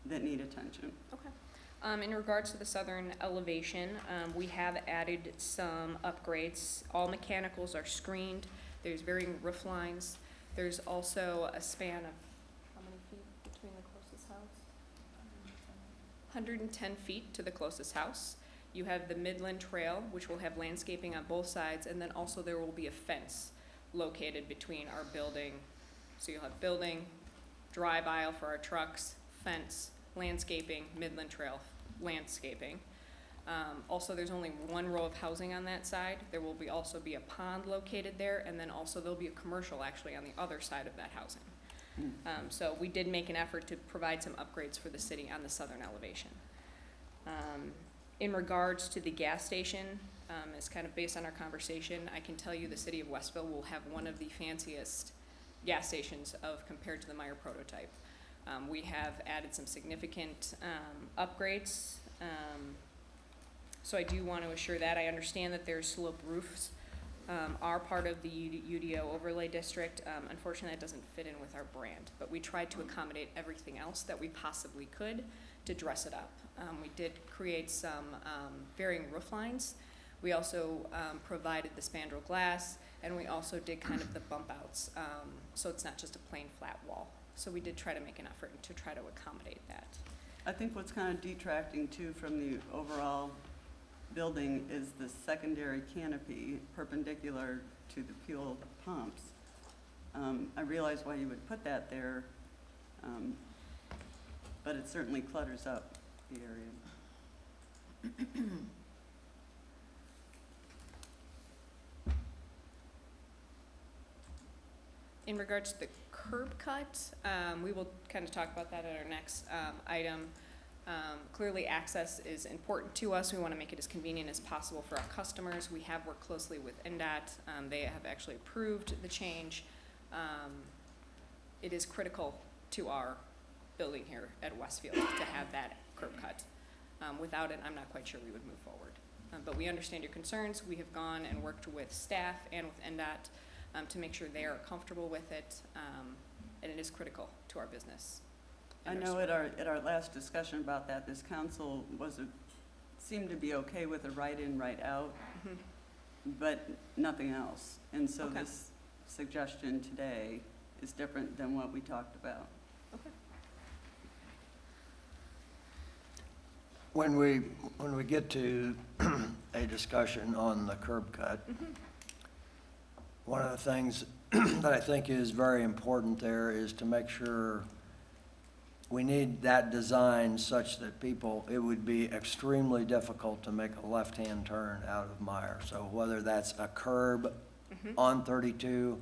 that need attention. Okay. In regards to the southern elevation, we have added some upgrades. All mechanicals are screened. There's varying roof lines. There's also a span of, how many feet between the closest house? 110 feet to the closest house. You have the Midland Trail, which will have landscaping on both sides, and then also there will be a fence located between our building. So you'll have building, drive aisle for our trucks, fence, landscaping, Midland Trail landscaping. Also, there's only one row of housing on that side. There will also be a pond located there, and then also there'll be a commercial actually on the other side of that housing. So we did make an effort to provide some upgrades for the city on the southern elevation. In regards to the gas station, it's kind of based on our conversation, I can tell you the city of Westville will have one of the fanciest gas stations compared to the Meyer prototype. We have added some significant upgrades. So I do want to assure that. I understand that there's sloped roofs are part of the UDO overlay district. Unfortunately, that doesn't fit in with our brand, but we tried to accommodate everything else that we possibly could to dress it up. We did create some varying roof lines. We also provided the spandrel glass, and we also did kind of the bump outs, so it's not just a plain flat wall. So we did try to make an effort to try to accommodate that. I think what's kind of detracting too from the overall building is the secondary canopy perpendicular to the fuel pumps. I realize why you would put that there, but it certainly clutters up the area. In regards to the curb cut, we will kind of talk about that at our next item. Clearly, access is important to us. We want to make it as convenient as possible for our customers. We have worked closely with NDOT. They have actually approved the change. It is critical to our building here at Westfield to have that curb cut. Without it, I'm not quite sure we would move forward. But we understand your concerns. We have gone and worked with staff and with NDOT to make sure they are comfortable with it, and it is critical to our business. I know at our last discussion about that, this council seemed to be okay with a right-in, right-out, but nothing else. And so this suggestion today is different than what we talked about. Okay. When we get to a discussion on the curb cut, one of the things that I think is very important there is to make sure we need that design such that it would be extremely difficult to make a left-hand turn out of Meyer. So whether that's a curb on 32,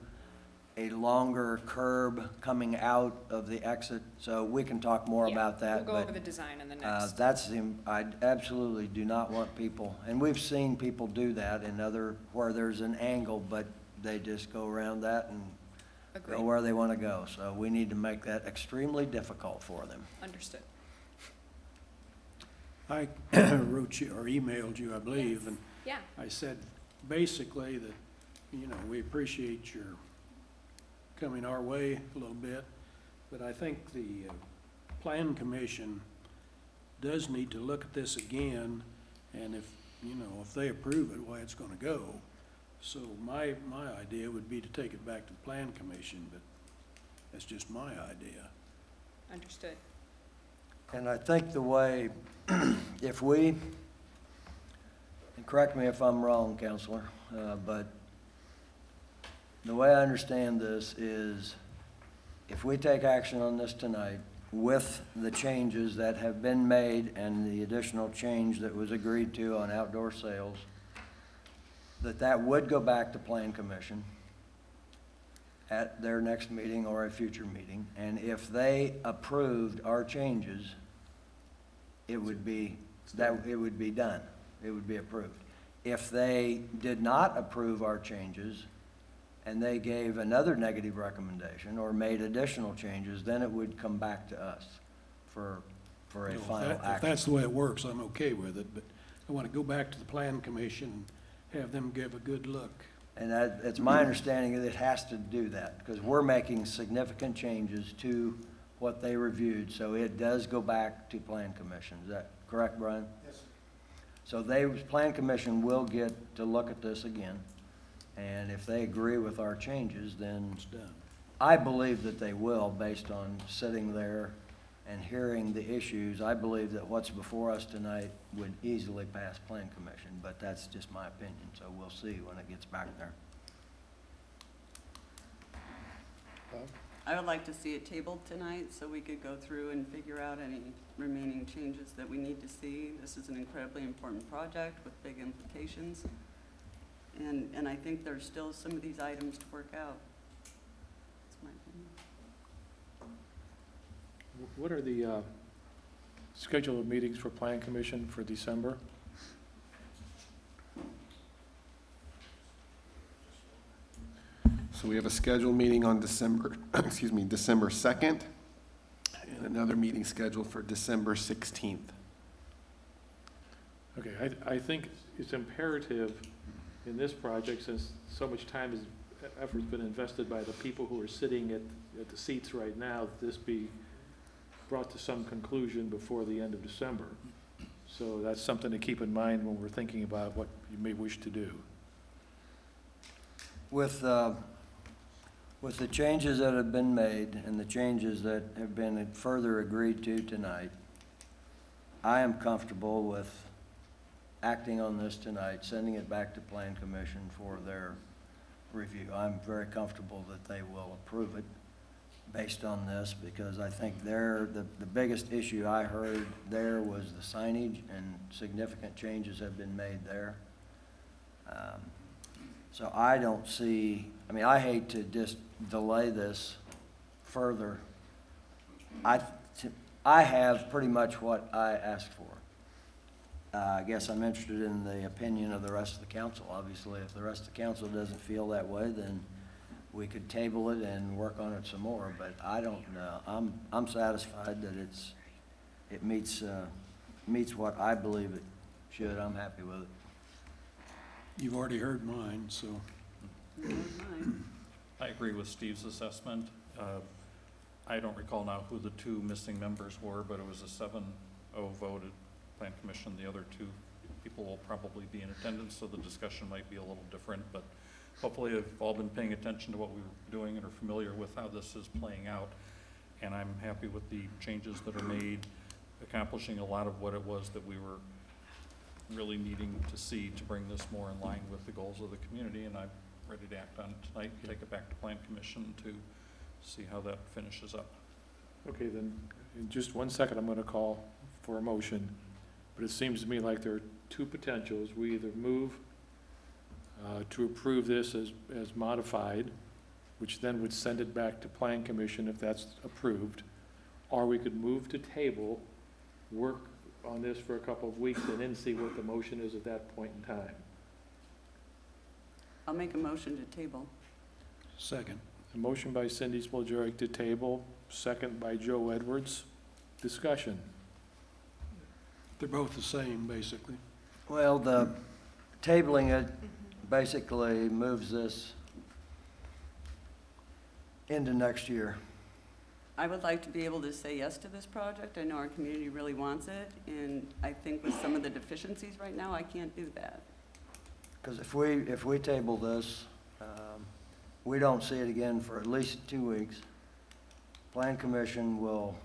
a longer curb coming out of the exit, so we can talk more about that. We'll go over the design in the next. I absolutely do not want people, and we've seen people do that where there's an angle, but they just go around that and go where they want to go. So we need to make that extremely difficult for them. Understood. I wrote you or emailed you, I believe, and Yeah. I said basically that, we appreciate your coming our way a little bit, but I think the Plan Commission does need to look at this again, and if they approve it, why it's going to go. So my idea would be to take it back to the Plan Commission, but that's just my idea. Understood. And I think the way, if we, and correct me if I'm wrong, Counselor, but the way I understand this is if we take action on this tonight with the changes that have been made and the additional change that was agreed to on outdoor sales, that would go back to Plan Commission at their next meeting or a future meeting. And if they approved our changes, it would be done. It would be approved. If they did not approve our changes and they gave another negative recommendation or made additional changes, then it would come back to us for a final action. If that's the way it works, I'm okay with it, but I want to go back to the Plan Commission and have them give a good look. And it's my understanding that it has to do that, because we're making significant changes to what they reviewed, so it does go back to Plan Commission. Is that correct, Brian? Yes, sir. So they, Plan Commission will get to look at this again, and if they agree with our changes, then It's done. I believe that they will, based on sitting there and hearing the issues. I believe that what's before us tonight would easily pass Plan Commission, but that's just my opinion, so we'll see when it gets back there. I would like to see it tabled tonight so we could go through and figure out any remaining changes that we need to see. This is an incredibly important project with big implications. And I think there's still some of these items to work out. That's my opinion. What are the scheduled meetings for Plan Commission for December? So we have a scheduled meeting on December 2nd, and another meeting scheduled for December 16th. Okay, I think it's imperative in this project, since so much time and effort's been invested by the people who are sitting at the seats right now, that this be brought to some conclusion before the end of December. So that's something to keep in mind when we're thinking about what you may wish to do. With the changes that have been made and the changes that have been further agreed to tonight, I am comfortable with acting on this tonight, sending it back to Plan Commission for their review. I'm very comfortable that they will approve it based on this, because I think the biggest issue I heard there was the signage, and significant changes have been made there. So I don't see, I hate to just delay this further. I have pretty much what I asked for. I guess I'm interested in the opinion of the rest of the council. Obviously, if the rest of the council doesn't feel that way, then we could table it and work on it some more, but I don't know. I'm satisfied that it meets what I believe it should. I'm happy with it. You've already heard mine, so. I agree with Steve's assessment. I don't recall now who the two missing members were, but it was a 7-0 vote at Plan Commission. The other two people will probably be in attendance, so the discussion might be a little different, but hopefully they've all been paying attention to what we were doing and are familiar with how this is playing out. And I'm happy with the changes that are made, accomplishing a lot of what it was that we were really needing to see to bring this more in line with the goals of the community. And I'm ready to act on it tonight, take it back to Plan Commission to see how that finishes up. Okay, then, in just 1 second, I'm gonna call for a motion, but it seems to me like there are two potentials. We either move to approve this as modified, which then would send it back to Plan Commission if that's approved, or we could move to table, work on this for a couple of weeks, and then see what the motion is at that point in time. I'll make a motion to table. Second. A motion by Cindy Spillier to table, second by Joe Edwards. Discussion. They're both the same, basically. Well, the tabling it basically moves this into next year. I would like to be able to say yes to this project. I know our community really wants it, and I think with some of the deficiencies right now, I can't do that. Because if we table this, we don't see it again for at least 2 weeks. Plan Commission will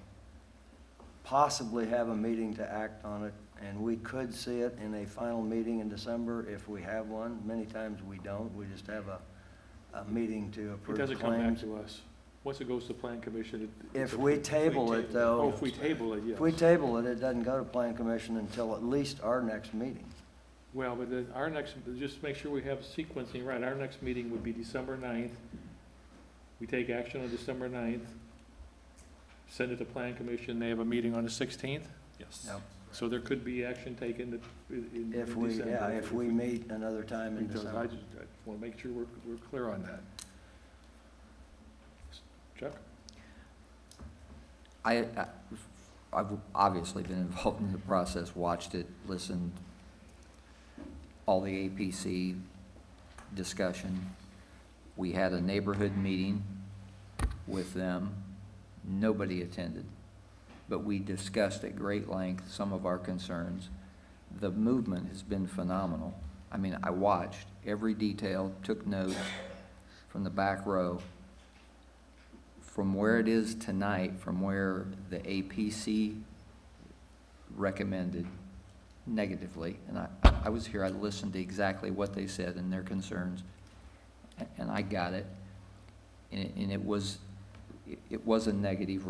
possibly have a meeting to act on it, and we could see it in a final meeting in December if we have one. Many times we don't. We just have a meeting to It approve doesn't come back claims. to us. Once it goes to Plan Commission, If we table it, though. Oh, if we table it, yes. If we table it, it doesn't go to Plan Commission until at least our next meeting. Well, but then our next, just make sure we have sequencing right. Our next meeting would be December 9th. We take action on December 9th, send it to Plan Commission. They have a meeting on the 16th. Yes. Yep. So there could be action taken in If December. if we meet another time in Because December. I want to make sure we're clear on that. Chuck? I've obviously been involved in the process, watched it, listened, all the APC discussion. We had a neighborhood meeting with them. Nobody attended. but we discussed at great length some of our concerns. The movement has been phenomenal. I mean, I watched every detail, took notes from the back row. From where it is tonight, from where the APC recommended negatively, and I was here, I listened to exactly what they said and their concerns, and I got it. And it was a negative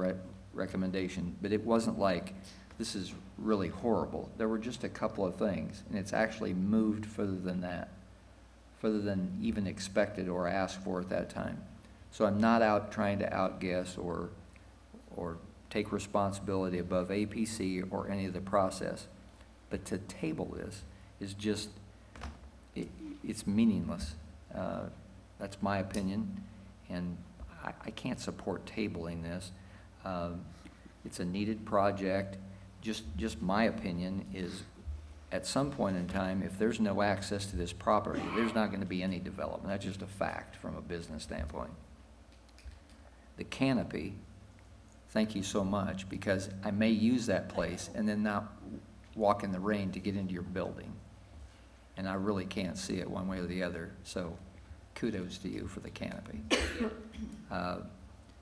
recommendation, but it wasn't like, this is really horrible. There were just a couple of things, and it's actually moved further than that, further than even expected or asked for at that time. So I'm not out trying to outguess or take responsibility above APC or any of the process. But to table this is just, it's meaningless. That's my opinion, and I can't support tabling this. It's a needed project. Just my opinion is, at some point in time, if there's no access to this property, there's not going to be any development. That's just a fact from a business standpoint. The canopy, thank you so much, because I may use that place and then not walk in the rain to get into your building. And I really can't see it one way or the other, so kudos to you for the canopy.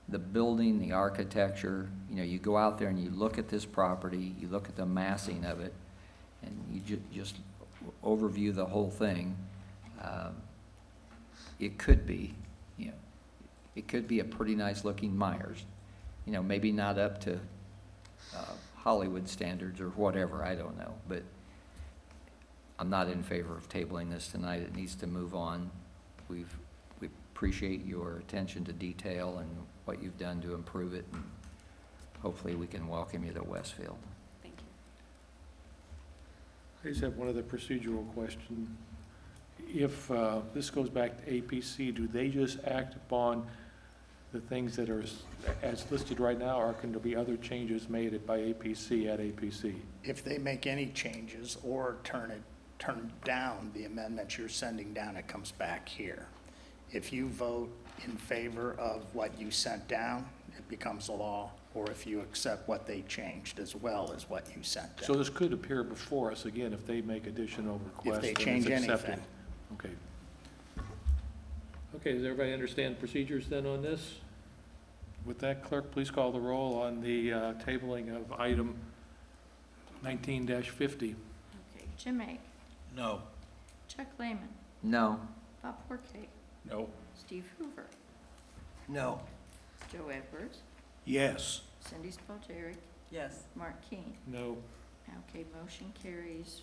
The building, the architecture, you know, you go out there and you look at this property, you look at the massing of it, and you just overview the whole thing. It could be, you know, it could be a pretty nice looking Myers, you know, maybe not up to Hollywood standards or whatever, I don't know, but I'm not in favor of tabling this tonight. It needs to move on. We appreciate your attention to detail and what you've done to improve it, and hopefully we can welcome you to Westfield. Thank you. I just have one other procedural question. If this goes back to APC, do they just act upon the things that are as listed right now, or can there be other changes made by APC at APC? If they make any changes or turn down the amendments you're sending down, it comes back here. If you vote in favor of what you sent down, it becomes a law, or if you accept what they changed as well as what you sent down. So this could appear before us again if they make additional requests. If they and it's change accepted. anything. Okay. Okay, does everybody understand procedures then on this? With that, clerk, please call the roll on the tabling of item 19-50. Okay, Jim Egg, No. Chuck Lehman, No. Bob Horkey, No. Steve Hoover, No. Joe Edwards, Yes. Cindy Spalgeric, Yes. Mark King. No. Okay, motion carries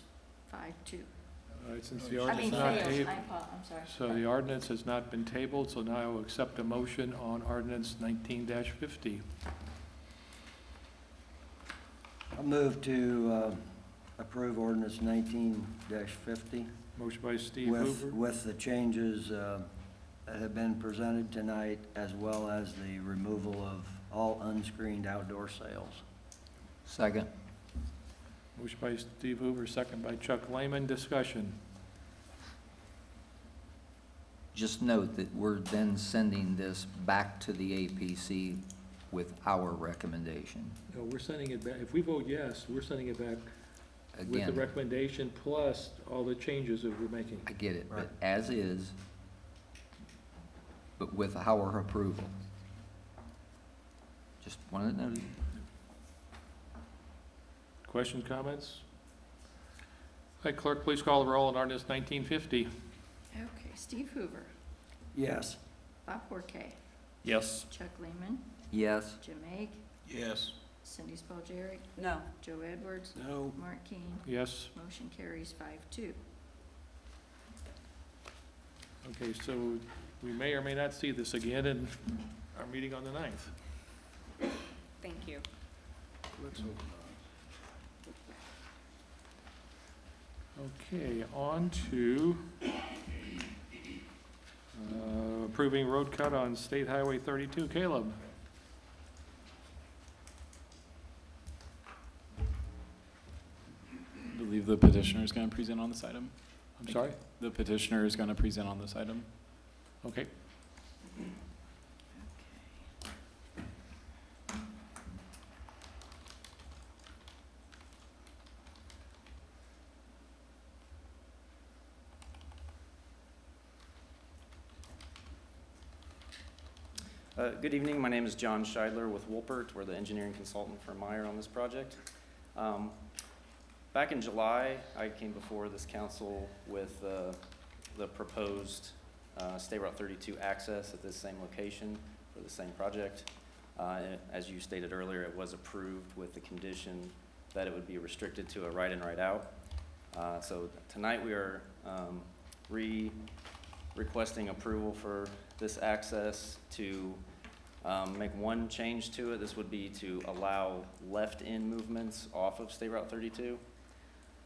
5-2. All right, since the I ordinance mean, is not fails, tabled, I'm sorry. so the ordinance has not been tabled, so now I will accept a motion on ordinance 19-50. I'll move to approve ordinance 19-50 Motion by Steve Hoover. with the changes that have been presented tonight, as well as the removal of all unscreened outdoor sales. Second. Motion by Steve Hoover, second by Chuck Lehman. Discussion. Just note that we're then sending this back to the APC with our recommendation. No, we're sending it back, if we vote yes, we're sending it back with the Again, recommendation plus all the changes that we're making. I get it, but Right. as is, but with our approval. Just wanted to know. Questions, comments? All right, clerk, please call the roll on ordinance 1950. Okay, Steve Hoover, Yes. Bob Horkey, Yes. Chuck Lehman, Yes. Jim Egg, Yes. Cindy Spalgeric, No. Joe Edwards, No. Mark King. Yes. Motion carries 5-2. Okay, so we may or may not see this again in our meeting on the 9th. Thank you. Let's hope not. Okay, on to approving road cut on State Highway 32. Caleb? I believe the petitioner is going to present on this item. I'm sorry? The petitioner is going to present on this item. Okay. Good evening, my name is John Scheidler with Wolpert. We're the engineering consultant for Meyer on this project. Back in July, I came before this council with the proposed State Route 32 access at this same location for the same project. As you stated earlier, it was approved with the condition that it would be restricted to a right-in, right-out. So tonight we are requesting approval for this access to make one change to it. This would be to allow left-in movements off of State Route 32.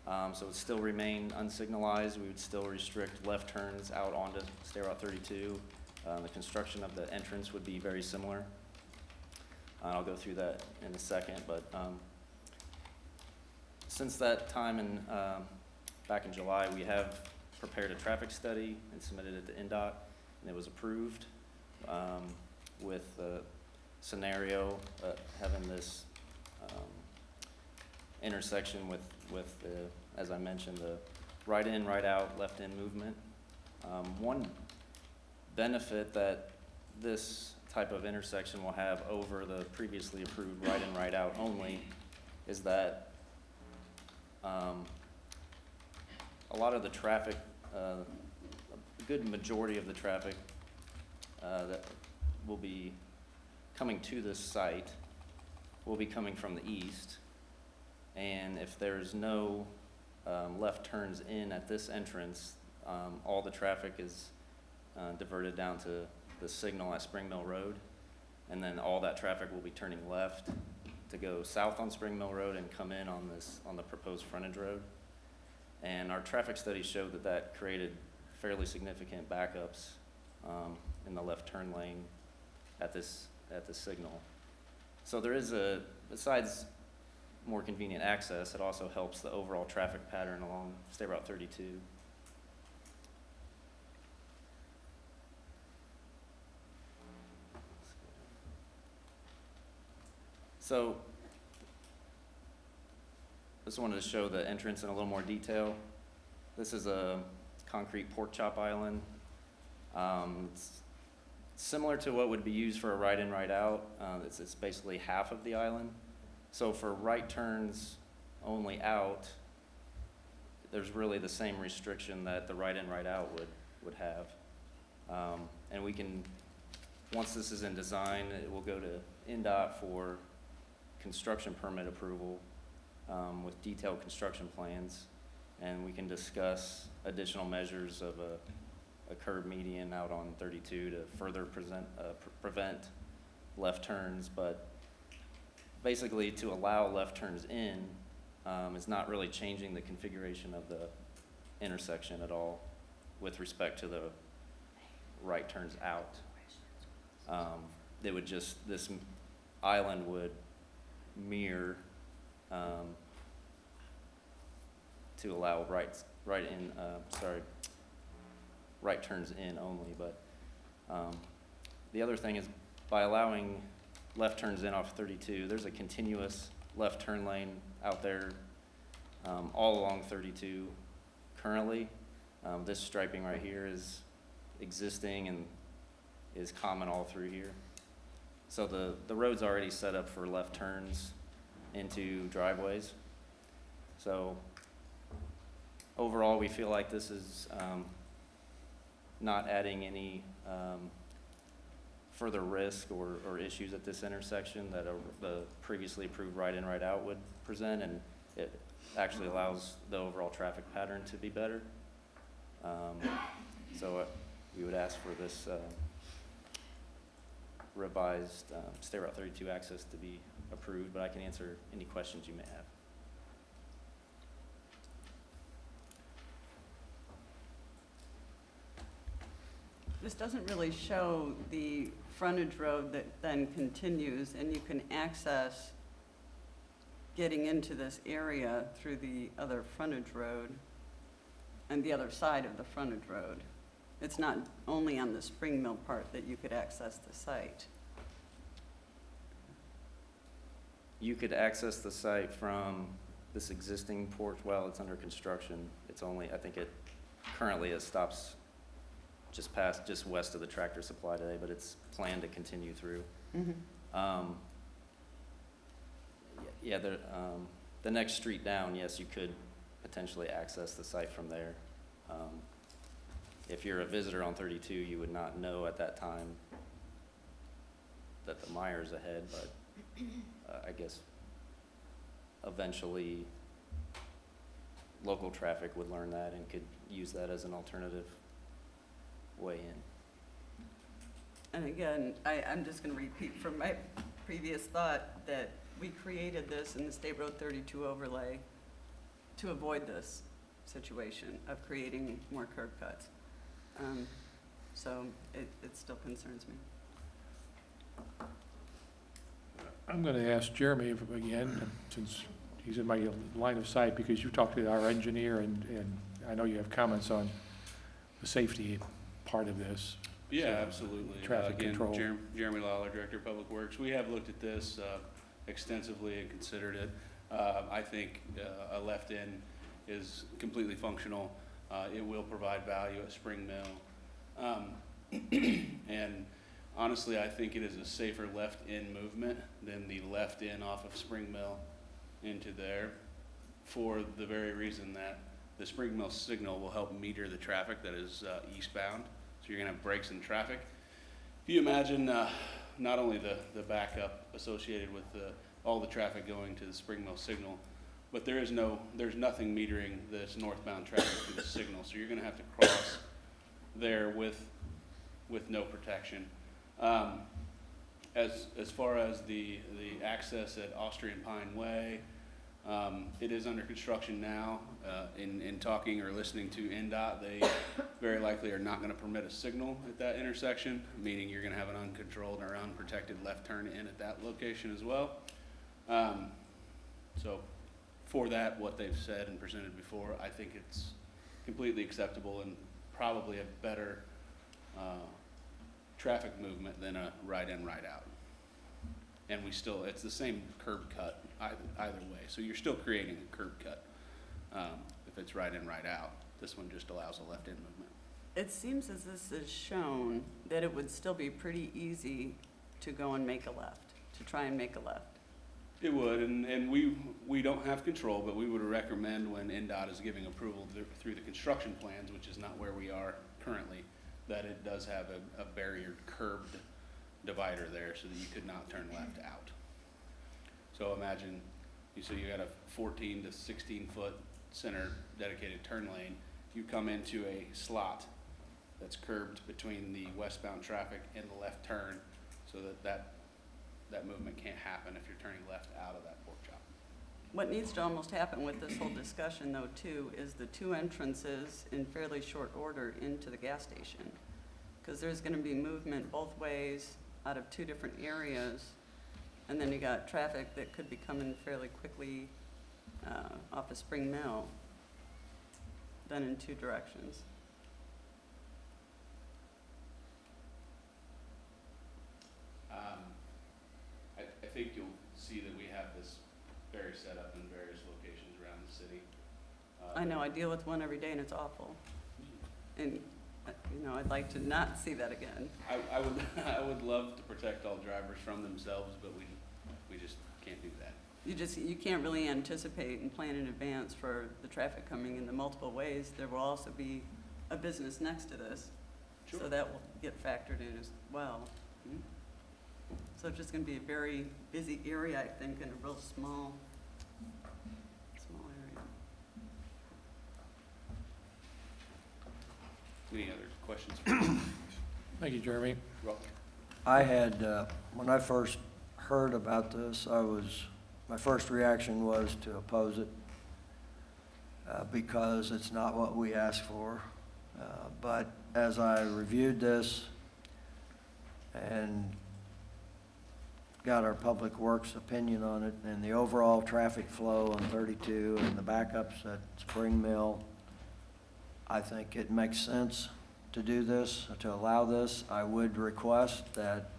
So it would still remain unsignalized. We would still restrict left turns out onto State Route 32. The construction of the entrance would be very similar. I'll go through that in a second, but since that time back in July, we have prepared a traffic study and submitted it to NDOT, and it was approved with the scenario having this intersection with the, as I mentioned, the right-in, right-out, left-in movement. One benefit that this type of intersection will have over the previously approved right-in, right-out only is that a lot of the traffic, a good majority of the traffic that will be coming to this site will be coming from the east. And if there's no left turns in at this entrance, all the traffic is diverted down to the signal at Spring Mill Road. And then all that traffic will be turning left to go south on Spring Mill Road and come in on the proposed frontage road. And our traffic study showed that that created fairly significant backups in the left turn lane at this signal. So there is besides more convenient access, it also helps the overall traffic pattern along State Route 32. So just wanted to show the entrance in a little more detail. This is a concrete pork chop island. It's similar to what would be used for a right-in, right-out. It's basically half of the island. So for right turns only out, there's really the same restriction that the right-in, right-out would have. And we can, once this is in design, it will go to NDOT for construction permit approval with detailed construction plans. And we can discuss additional measures of a curb median out on 32 to further prevent left turns. But basically, to allow left turns in is not really changing the configuration of the intersection at all with respect to the right turns out. It would just, this island would mirror to allow right turns in only. But the other thing is, by allowing left turns in off 32, there's a continuous left turn lane out there all along 32 currently. This striping right here is existing and is common all through here. So the road's already set up for left turns into driveways. So overall, we feel like this is not adding any further risk or issues at this intersection that the previously approved right-in, right-out would present, and it actually allows the overall traffic pattern to be better. So we would ask for this revised State Route 32 access to be approved, but I can answer any questions you may have. This doesn't really show the frontage road that then continues, and you can access getting into this area through the other frontage road and the other side of the frontage road. It's not only on the Spring Mill part that you could access the site. You could access the site from this existing porch. Well, it's under construction. It's only, I think currently it stops just west of the Tractor Supply today, but it's planned to continue through. Yeah, the next street down, yes, you could potentially access the site from there. If you're a visitor on 32, you would not know at that time that the Meyer's ahead, but I guess eventually local traffic would learn that and could use that as an alternative way in. And again, I'm just gonna repeat from my previous thought that we created this in the State Road 32 overlay to avoid this situation of creating more curb cuts. So it still concerns me. I'm going to ask Jeremy again, since he's in my line of sight, because you talked to our engineer, and I know you have comments on the safety part of this. Yeah, So, absolutely. Traffic Again, control. Jeremy Lawler, Director of Public Works. We have looked at this extensively and considered it. I think a left in is completely functional. It will provide value at Spring Mill. And honestly, I think it is a safer left in movement than the left in off of Spring Mill into there, for the very reason that the Spring Mill signal will help meter the traffic that is eastbound. So you're gonna have breaks in traffic. If you imagine not only the backup associated with all the traffic going to the Spring Mill signal, but there's nothing metering this northbound traffic through the signal. So you're gonna have to cross there with no protection. As far as the access at Austrian Pine Way, it is under construction now. In talking or listening to NDOT, they very likely are not going to permit a signal at that intersection, meaning you're going to have an uncontrolled or unprotected left turn in at that location as well. So for that, what they've said and presented before, I think it's completely acceptable and probably a better traffic movement than a right in, right out. And it's the same curb cut either way. So you're still creating a curb cut if it's right in, right out. This one just allows a left in movement. It seems as this is shown that it would still be pretty easy to go and make a left, to try and make a left. It would, and we don't have control, but we would recommend when NDOT is giving approval through the construction plans, which is not where we are currently, that it does have a barriered curbed divider there so that you could not turn left out. So imagine, you got a 14 to 16 foot center dedicated turn lane. You come into a slot that's curbed between the westbound traffic and the left turn, so that movement can't happen if you're turning left out of that pork chop. What needs to almost happen with this whole discussion though too is the two entrances in fairly short order into the gas station. Because there's gonna be movement both ways out of two different areas. And then you got traffic that could be coming fairly quickly off of Spring Mill, then in two directions. I think you'll see that we have this very set up in various locations around the city. I know, I deal with one every day and it's awful. And, I'd like to not see that again. I would love to protect all drivers from themselves, but we just can't do that. You can't really anticipate and plan in advance for the traffic coming in the multiple ways. There will also be a business next to this. Sure. So that will get factored in as well. So it's just gonna be a very busy area, I think, in a real small area. Any other questions? Thank you, Jeremy. Rob? I had, when I first heard about this, my first reaction was to oppose it because it's not what we asked for. But as I reviewed this and got our Public Works opinion on it and the overall traffic flow on 32 and the backups at Spring Mill, I think it makes sense to do this, to allow this. I would request that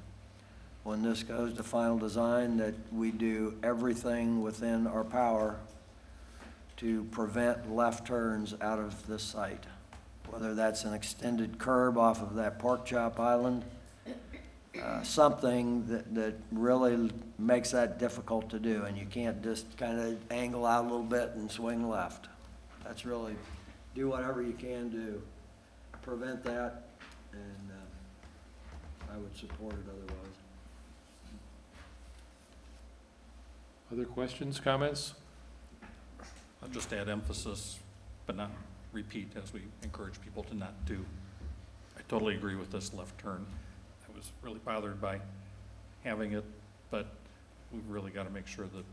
when this goes to final design, that we do everything within our power to prevent left turns out of this site. whether that's an extended curb off of that pork chop island, something that really makes that difficult to do, and you can't just kind of angle out a little bit and swing left. That's really, do whatever you can to prevent that, and I would support it otherwise. Other questions, comments? I'll just add emphasis, but not repeat, as we encourage people to not do. I totally agree with this left turn. I was really bothered by having it, but we've really got to make sure that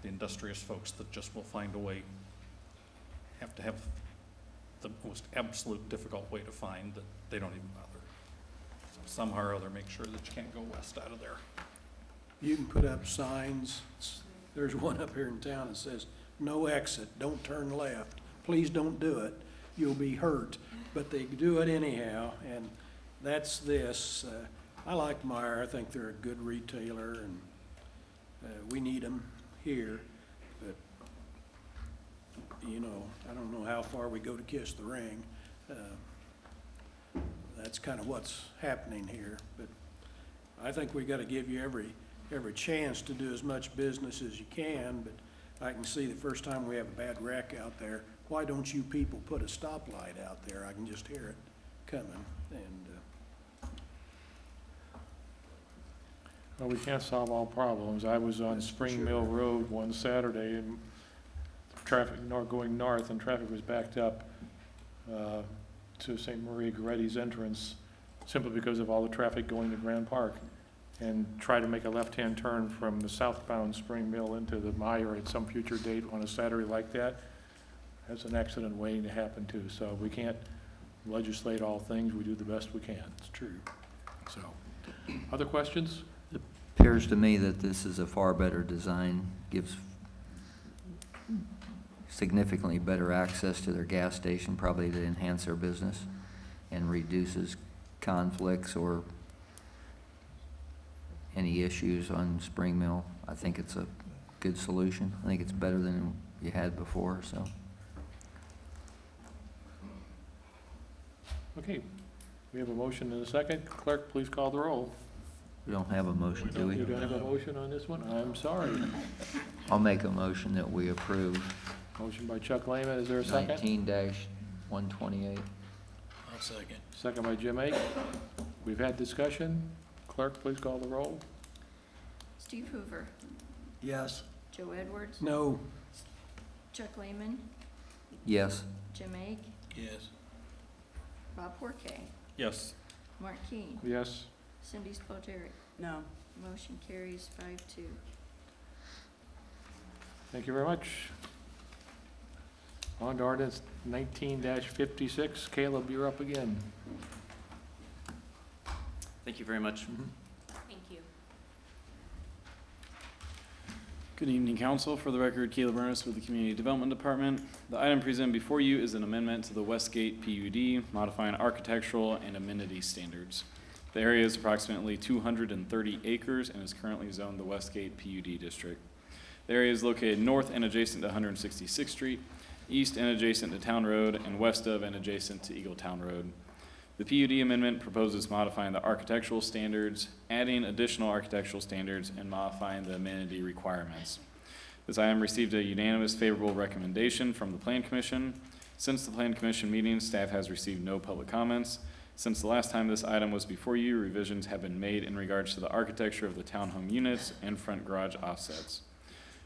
the industrious folks that just will find a way have to have the most absolute difficult way to find that they don't even bother. So somehow or other, make sure that you can't go west out of there. You can put up signs. There's one up here in town that says, "No exit, don't turn left. Please don't do it. You'll be hurt." But they do it anyhow, and that's this. I like Meyer. I think they're a good retailer, and we need them here. But, you know, I don't know how far we go to kiss the ring. That's kind of what's happening here. But I think we got to give you every chance to do as much business as you can. But I can see the first time we have a bad wreck out there, why don't you people put a stoplight out there? I can just hear it coming. And Well, we can't solve all problems. I was on Spring Mill Road one Saturday, and traffic, going north, and traffic was backed up to St. Marie Goretti's entrance, simply because of all the traffic going to Grand Park, and try to make a left-hand turn from the southbound Spring Mill into the Meyer at some future date on a Saturday like that. That's an accident waiting to happen too. So we can't legislate all things. We do the best we can. It's true. So, other questions? Appears to me that this is a far better design, gives significantly better access to their gas station, probably to enhance their business, and reduces conflicts or any issues on Spring Mill. I think it's a good solution. I think it's better than you had before, so. Okay, we have a motion and a second. Clerk, please call the roll. We don't have a motion, do we? You don't have a motion on this one? I'm sorry. I'll make a motion that we approve Motion by Chuck Lehman, is there a second? 19-128. I'll second. Second by Jim Ake. We've had discussion. Clerk, please call the roll. Steve Hoover, Yes. Joe Edwards, no, Chuck Lehman, Yes. Jim Ake, Yes. Bob Porquet, Yes. Mark Keane, Yes. Cindy Spalgeri. No. Motion carries 5-2. Thank you very much. On to ordinance 19-56. Caleb, you're up again. Thank you very much. Thank you. Good evening, council. For the record, Caleb Ernest with the Community Development Department. The item presented before you is an amendment to the Westgate PUD, modifying architectural and amenity standards. The area is approximately 230 acres and is currently zoned the Westgate PUD district. The area is located north and adjacent to 166th Street, east and adjacent to Town Road, and west of and adjacent to Eagletown Road. The PUD amendment proposes modifying the architectural standards, adding additional architectural standards, and modifying the amenity requirements. This item received a unanimous favorable recommendation from the Plan Commission. Since the Plan Commission meeting, staff has received no public comments. Since the last time this item was before you, revisions have been made in regards to the architecture of the townhome units and front garage offsets.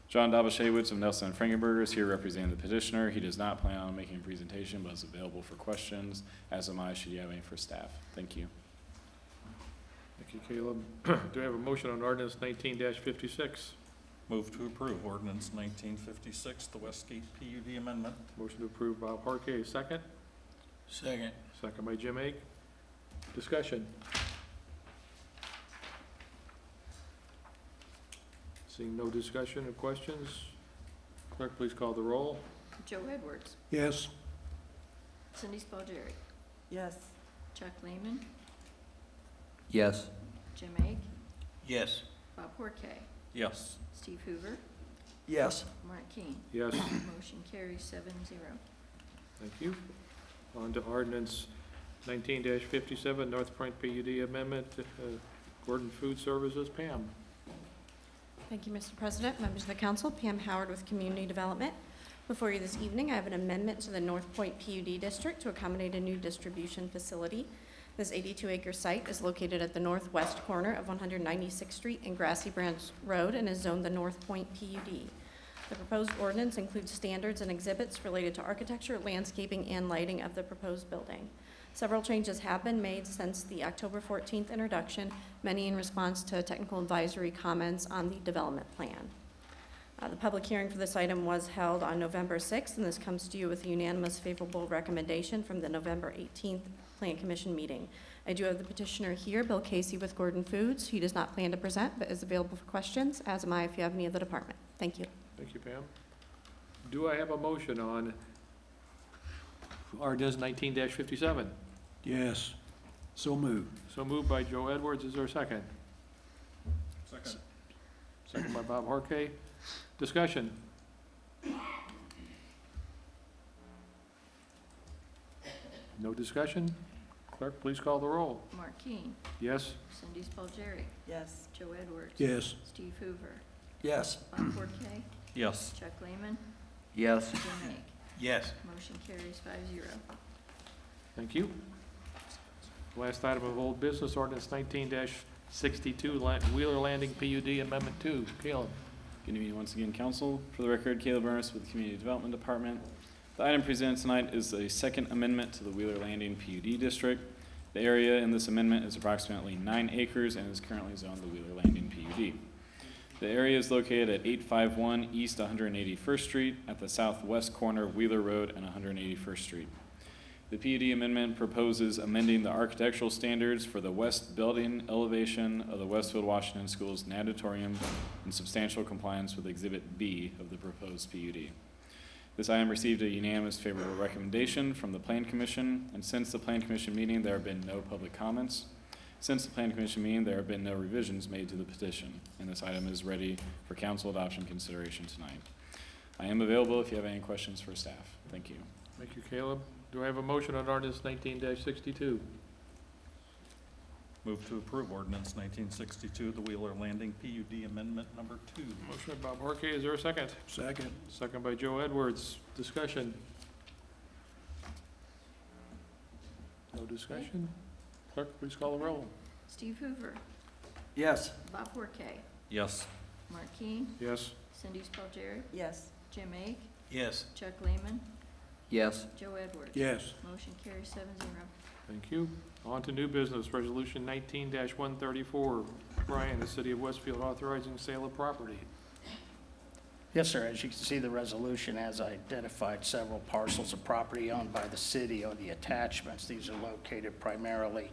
John Dabashewitz of Nelson and Frankenberger is here representing the petitioner. He does not plan on making a presentation, but is available for questions, as am I, should you have any for staff. Thank you. Thank you, Caleb. Do I have a motion on ordinance 19-56? Move to approve ordinance 1956, the Westgate PUD amendment. Motion to approve, Bob Parquet, second. Second. Second by Jim Ake. Discussion. Seeing no discussion or questions, clerk, please call the roll. Joe Edwards, yes, Cindy Spalgeri, Yes. Chuck Lehman, Yes. Jim Ake, Yes. Bob Porquet, Yes. Steve Hoover, Yes. Mark Keane. Yes. Motion carries 7-0. Thank you. On to ordinance 19-57, North Point PUD amendment, Gordon Food Services. Pam. Thank you, Mr. President, members of the council. Pam Howard with Community Development. Before you this evening, I have an amendment to the North Point PUD district to accommodate a new distribution facility. This 82-acre site is located at the northwest corner of 196th Street and Grassy Branch Road and is zoned the North Point PUD. The proposed ordinance includes standards and exhibits related to architecture, landscaping, and lighting of the proposed building. Several changes have been made since the October 14th introduction, many in response to technical advisory comments on the development plan. The public hearing for this item was held on November 6th, and this comes to you with a unanimous favorable recommendation from the November 18th Plan Commission meeting. I do have the petitioner here, Bill Casey with Gordon Foods. He does not plan to present, but is available for questions, as am I if you have any of the department. Thank you. Thank you, Pam. Do I have a motion on ordinance 19-57? Yes. So moved. So moved by Joe Edwards. Is there a second? Second. Second by Bob Horke. Discussion. No discussion? Clerk, please call the roll. Mark King, Yes? Cindy Spalgeri, Yes. Joe Edwards. Yes. Steve Hoover, Yes. Bob Forte, Yes. Chuck Lehman, Yes. Jim Meg. Yes. Motion carries 5-0. Thank you. Last item of old business, ordinance 19-62, Wheeler Landing PUD Amendment 2. Caleb. Good evening once again, council. For the record, Caleb Ernest with the Community Development Department. The item presented tonight is a second amendment to the Wheeler Landing PUD district. The area in this amendment is approximately 9 acres and is currently zoned the Wheeler Landing PUD. The area is located at 851 East 181st Street at the southwest corner of Wheeler Road and 181st Street. The PUD amendment proposes amending the architectural standards for the west building elevation of the Westfield Washington Schools natatorium in substantial compliance with Exhibit B of the proposed PUD. This item received a unanimous favorable recommendation from the Plan Commission, and since the Plan Commission meeting, there have been no public comments. Since the Plan Commission meeting, there have been no revisions made to the petition, and this item is ready for council adoption consideration tonight. I am available if you have any questions for staff. Thank you. Thank you, Caleb. Do I have a motion on ordinance 19-62? Move to approve ordinance 1962, the Wheeler Landing PUD Amendment Number 2. Motion by Bob Horke. Is there a second? Second. Second by Joe Edwards. Discussion. No discussion? Clerk, please call the roll. Steve Hoover, Yes. Bob Forte, Yes. Mark King, Yes? Cindy Spalgeri, Yes. Jim Meg, Yes. Chuck Lehman, Yes. Joe Edwards. Yes. Motion carries 7-0. Thank you. On to new business, resolution 19-134. Brian, the City of Westfield authorizing sale of property. Yes, sir. As you can see, the resolution has identified several parcels of property owned by the city on the attachments. These are located primarily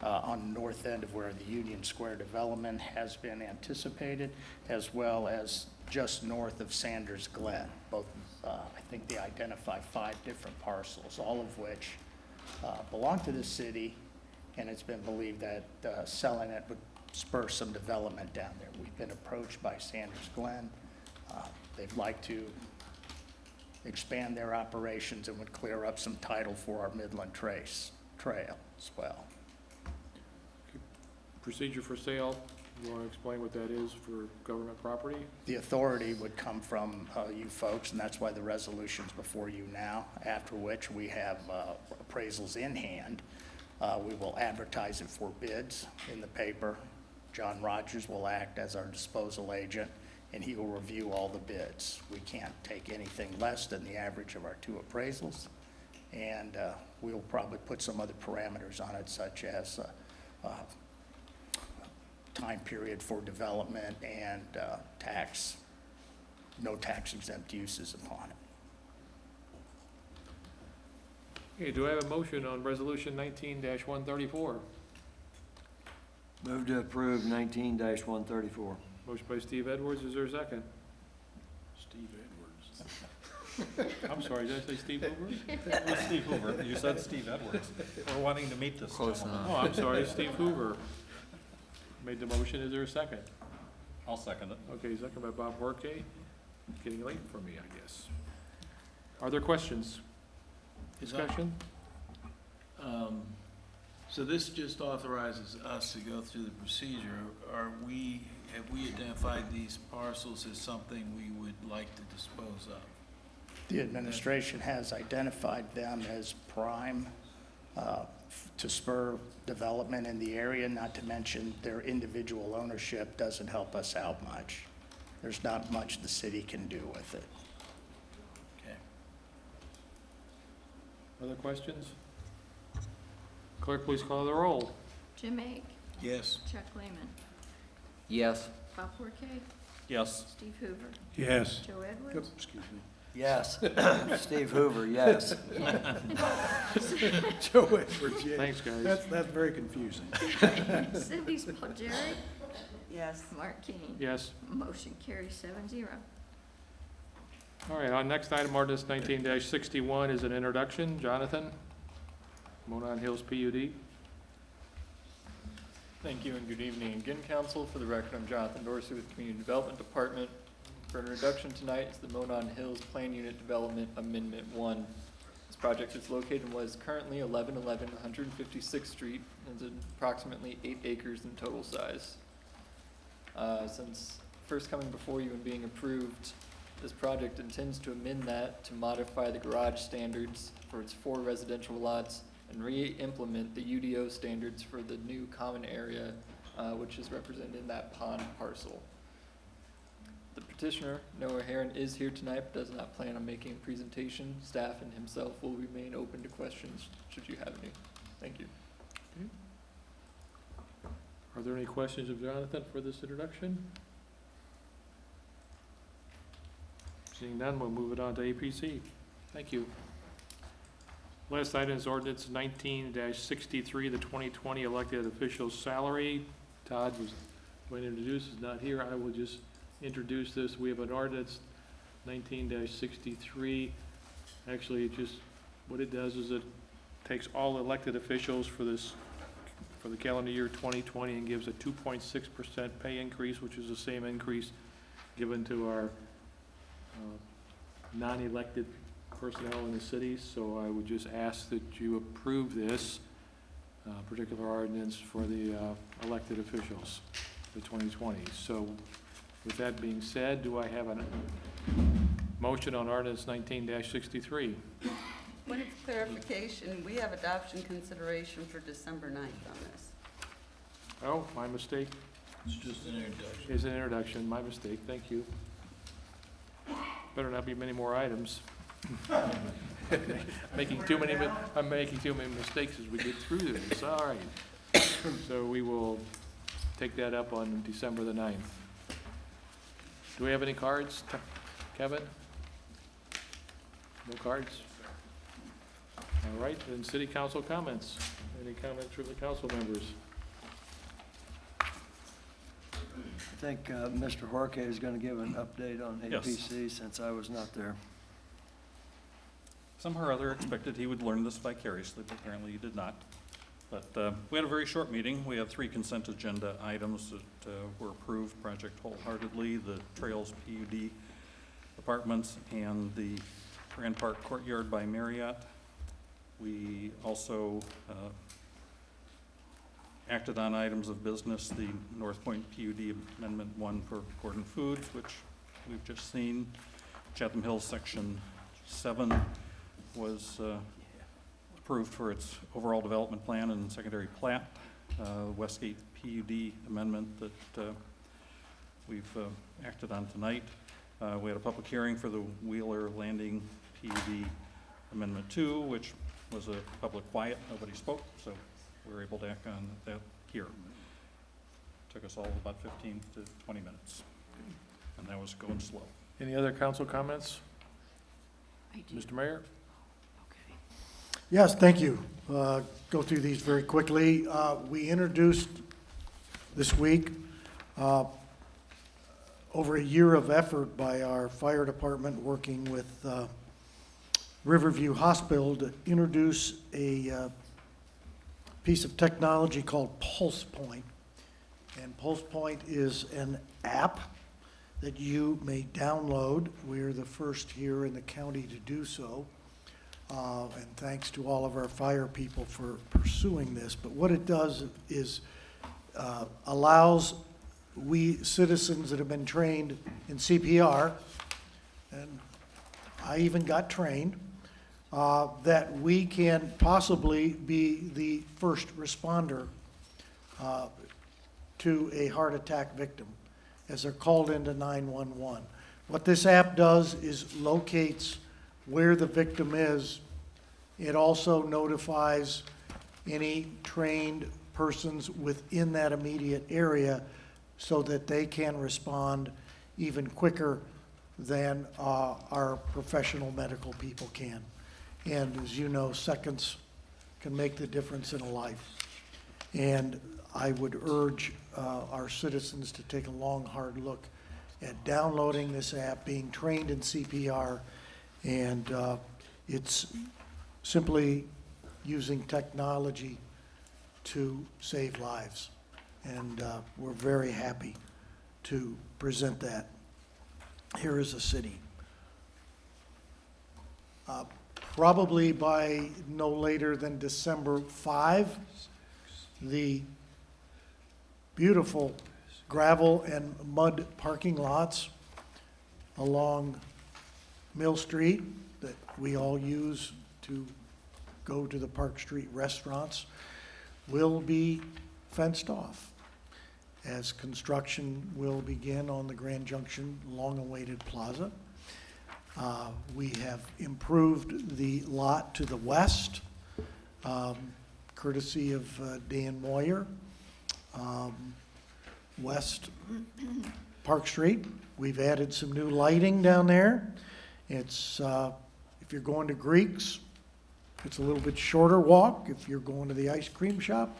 on the north end of where the Union Square development has been anticipated, as well as just north of Sanders Glen. Both, I think they identify 5 different parcels, all of which belong to the city, and it's been believed that selling it would spur some development down there. We've been approached by Sanders Glen. They'd like to expand their operations and would clear up some title for our Midland Trail as well. Procedure for sale, you want to explain what that is for government property? The authority would come from you folks, and that's why the resolution's before you now, after which we have appraisals in hand. We will advertise it for bids in the paper. John Rogers will act as our disposal agent, and he will review all the bids. We can't take anything less than the average of our 2 appraisals, and we will probably put some other parameters on it, such as time period for development and no tax exempt uses upon it. Okay, do I have a motion on resolution 19-134? Move to approve 19-134. Motion by Steve Edwards. Is there a second? Steve Edwards. I'm sorry, did I say Steve Hoover? It was Steve Hoover. You said Steve Edwards. We're wanting to meet this Close gentleman. enough. Oh, I'm sorry, Steve Hoover. Made the motion. Is there a second? I'll second it. Okay, second by Bob Horke. Getting late for me, I guess. Are there questions? Discussion? So this just authorizes us to go through the procedure. Have we identified these parcels as something we would like to dispose of? The administration has identified them as prime to spur development in the area, not to mention their individual ownership doesn't help us out much. There's not much the city can do with it. Okay. Other questions? Clerk, please call the roll. Jim Ake, Yes. Chuck Lehman, Yes. Bob Forte, Yes. Steve Hoover, Yes. Joe Edwards, Excuse me. Yes. Steve Hoover, yes. Joe Edwards, yes. Thanks, guys. That's very confusing. Cindy Spalgeri, Yes. Mark King. Yes. Motion carries 7-0. All right, our next item, ordinance 19-61, is an introduction. Jonathan, Monon Hills PUD. Thank you and good evening again, council. For the record, I'm Jonathan Dorsey with the Community Development Department. For introduction tonight is the Monon Hills Plan Unit Development Amendment 1. This project is located in what is currently 1111 156th Street and is approximately 8 acres in total size. Since first coming before you and being approved, this project intends to amend that to modify the garage standards for its 4 residential lots and re-implement the UDO standards for the new common area, which is represented in that pond parcel. The petitioner, Noah Heron, is here tonight but does not plan on making a presentation. Staff and himself will remain open to questions should you have any. Thank you. Are there any questions of Jonathan for this introduction? Seeing none, we'll move it on to APC. Thank you. Last item is ordinance 19-63, the 2020 elected officials' salary. Todd was going to introduce, is not here. I will just introduce this. We have an ordinance 19-63. Actually, it just, what it does is it takes all elected officials for the calendar year 2020 and gives a 2.6% pay increase, which is the same increase given to our non-elected personnel in the city. So I would just ask that you approve this particular ordinance for the elected officials for 2020. So with that being said, do I have a motion on ordinance 19-63? Point of clarification, we have adoption consideration for December 9th on this. Oh, my mistake. It's just an introduction. Is an introduction, my mistake, thank you. Better not be many more items. I'm making too many mistakes as we get through this, all right. So we will take that up on December the 9th. Do we have any cards, Kevin? No cards? All right, then city council comments. Any comments from the council members? I think Mr. Horke is going to give an update on Yes. APC since I was not there. Somehow or other expected he would learn this vicariously, but apparently he did not. But we had a very short meeting. We had 3 consent agenda items that were approved, project wholeheartedly, the Trails PUD apartments and the Grand Park Courtyard by Marriott. We also acted on items of business, the North Point PUD Amendment 1 for Gordon Foods, which we've just seen. Chatham Hills Section 7 was approved for its overall development plan and secondary plat. Westgate PUD amendment that we've acted on tonight. We had a public hearing for the Wheeler Landing PUD Amendment 2, which was a public quiet, nobody spoke, so we were able to act on that here. Took us all about 15 to 20 minutes, and that was going slow. Any other council comments? Mr. Mayor? Yes, thank you. Go through these very quickly. We introduced this week over a year of effort by our fire department working with Riverview Hospital to introduce a piece of technology called Pulse Point. And Pulse Point is an app that you may download. We're the first here in the county to do so. and thanks to all of our fire people for pursuing this. But what it does is allows we citizens that have been trained in CPR, and I even got trained, that we can possibly be the first responder to a heart attack victim as they're called into 911. What this app does is locates where the victim is. It also notifies any trained persons within that immediate area so that they can respond even quicker than our professional medical people can. And as you know, seconds can make the difference in a life. And I would urge our citizens to take a long, hard look at downloading this app, being trained in CPR, and it's simply using technology to save lives. And we're very happy to present that here as a city. Probably by no later than December 5, the beautiful gravel and mud parking lots along Mill Street that we all use to go to the Park Street restaurants will be fenced off as construction will begin on the Grand Junction long-awaited plaza. We have improved the lot to the west, courtesy of Dan Moyer. West Park Street, we've added some new lighting down there. It's, if you're going to Greeks, it's a little bit shorter walk. If you're going to the ice cream shop,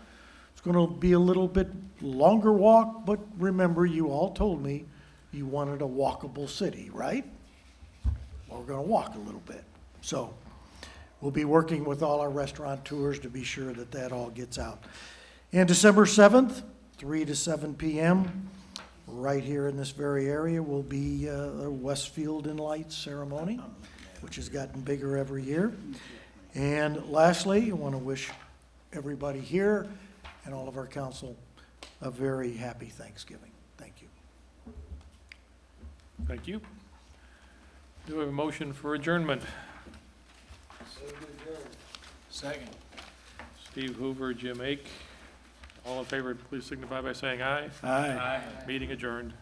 it's going to be a little bit longer walk, but remember, you all told me you wanted a walkable city, right? Well, we're going to walk a little bit. So we'll be working with all our restaurateurs to be sure that that all gets out. And December 7th, 3 to 7 p.m., right here in this very area, will be a Westfield in Lights ceremony, which has gotten bigger every year. And lastly, I want to wish everybody here and all of our council a very happy Thanksgiving. Thank you. Thank you. Do we have a motion for adjournment? Second. Steve Hoover, Jim Ake. All in favor, please signify by saying aye. Aye. Meeting adjourned.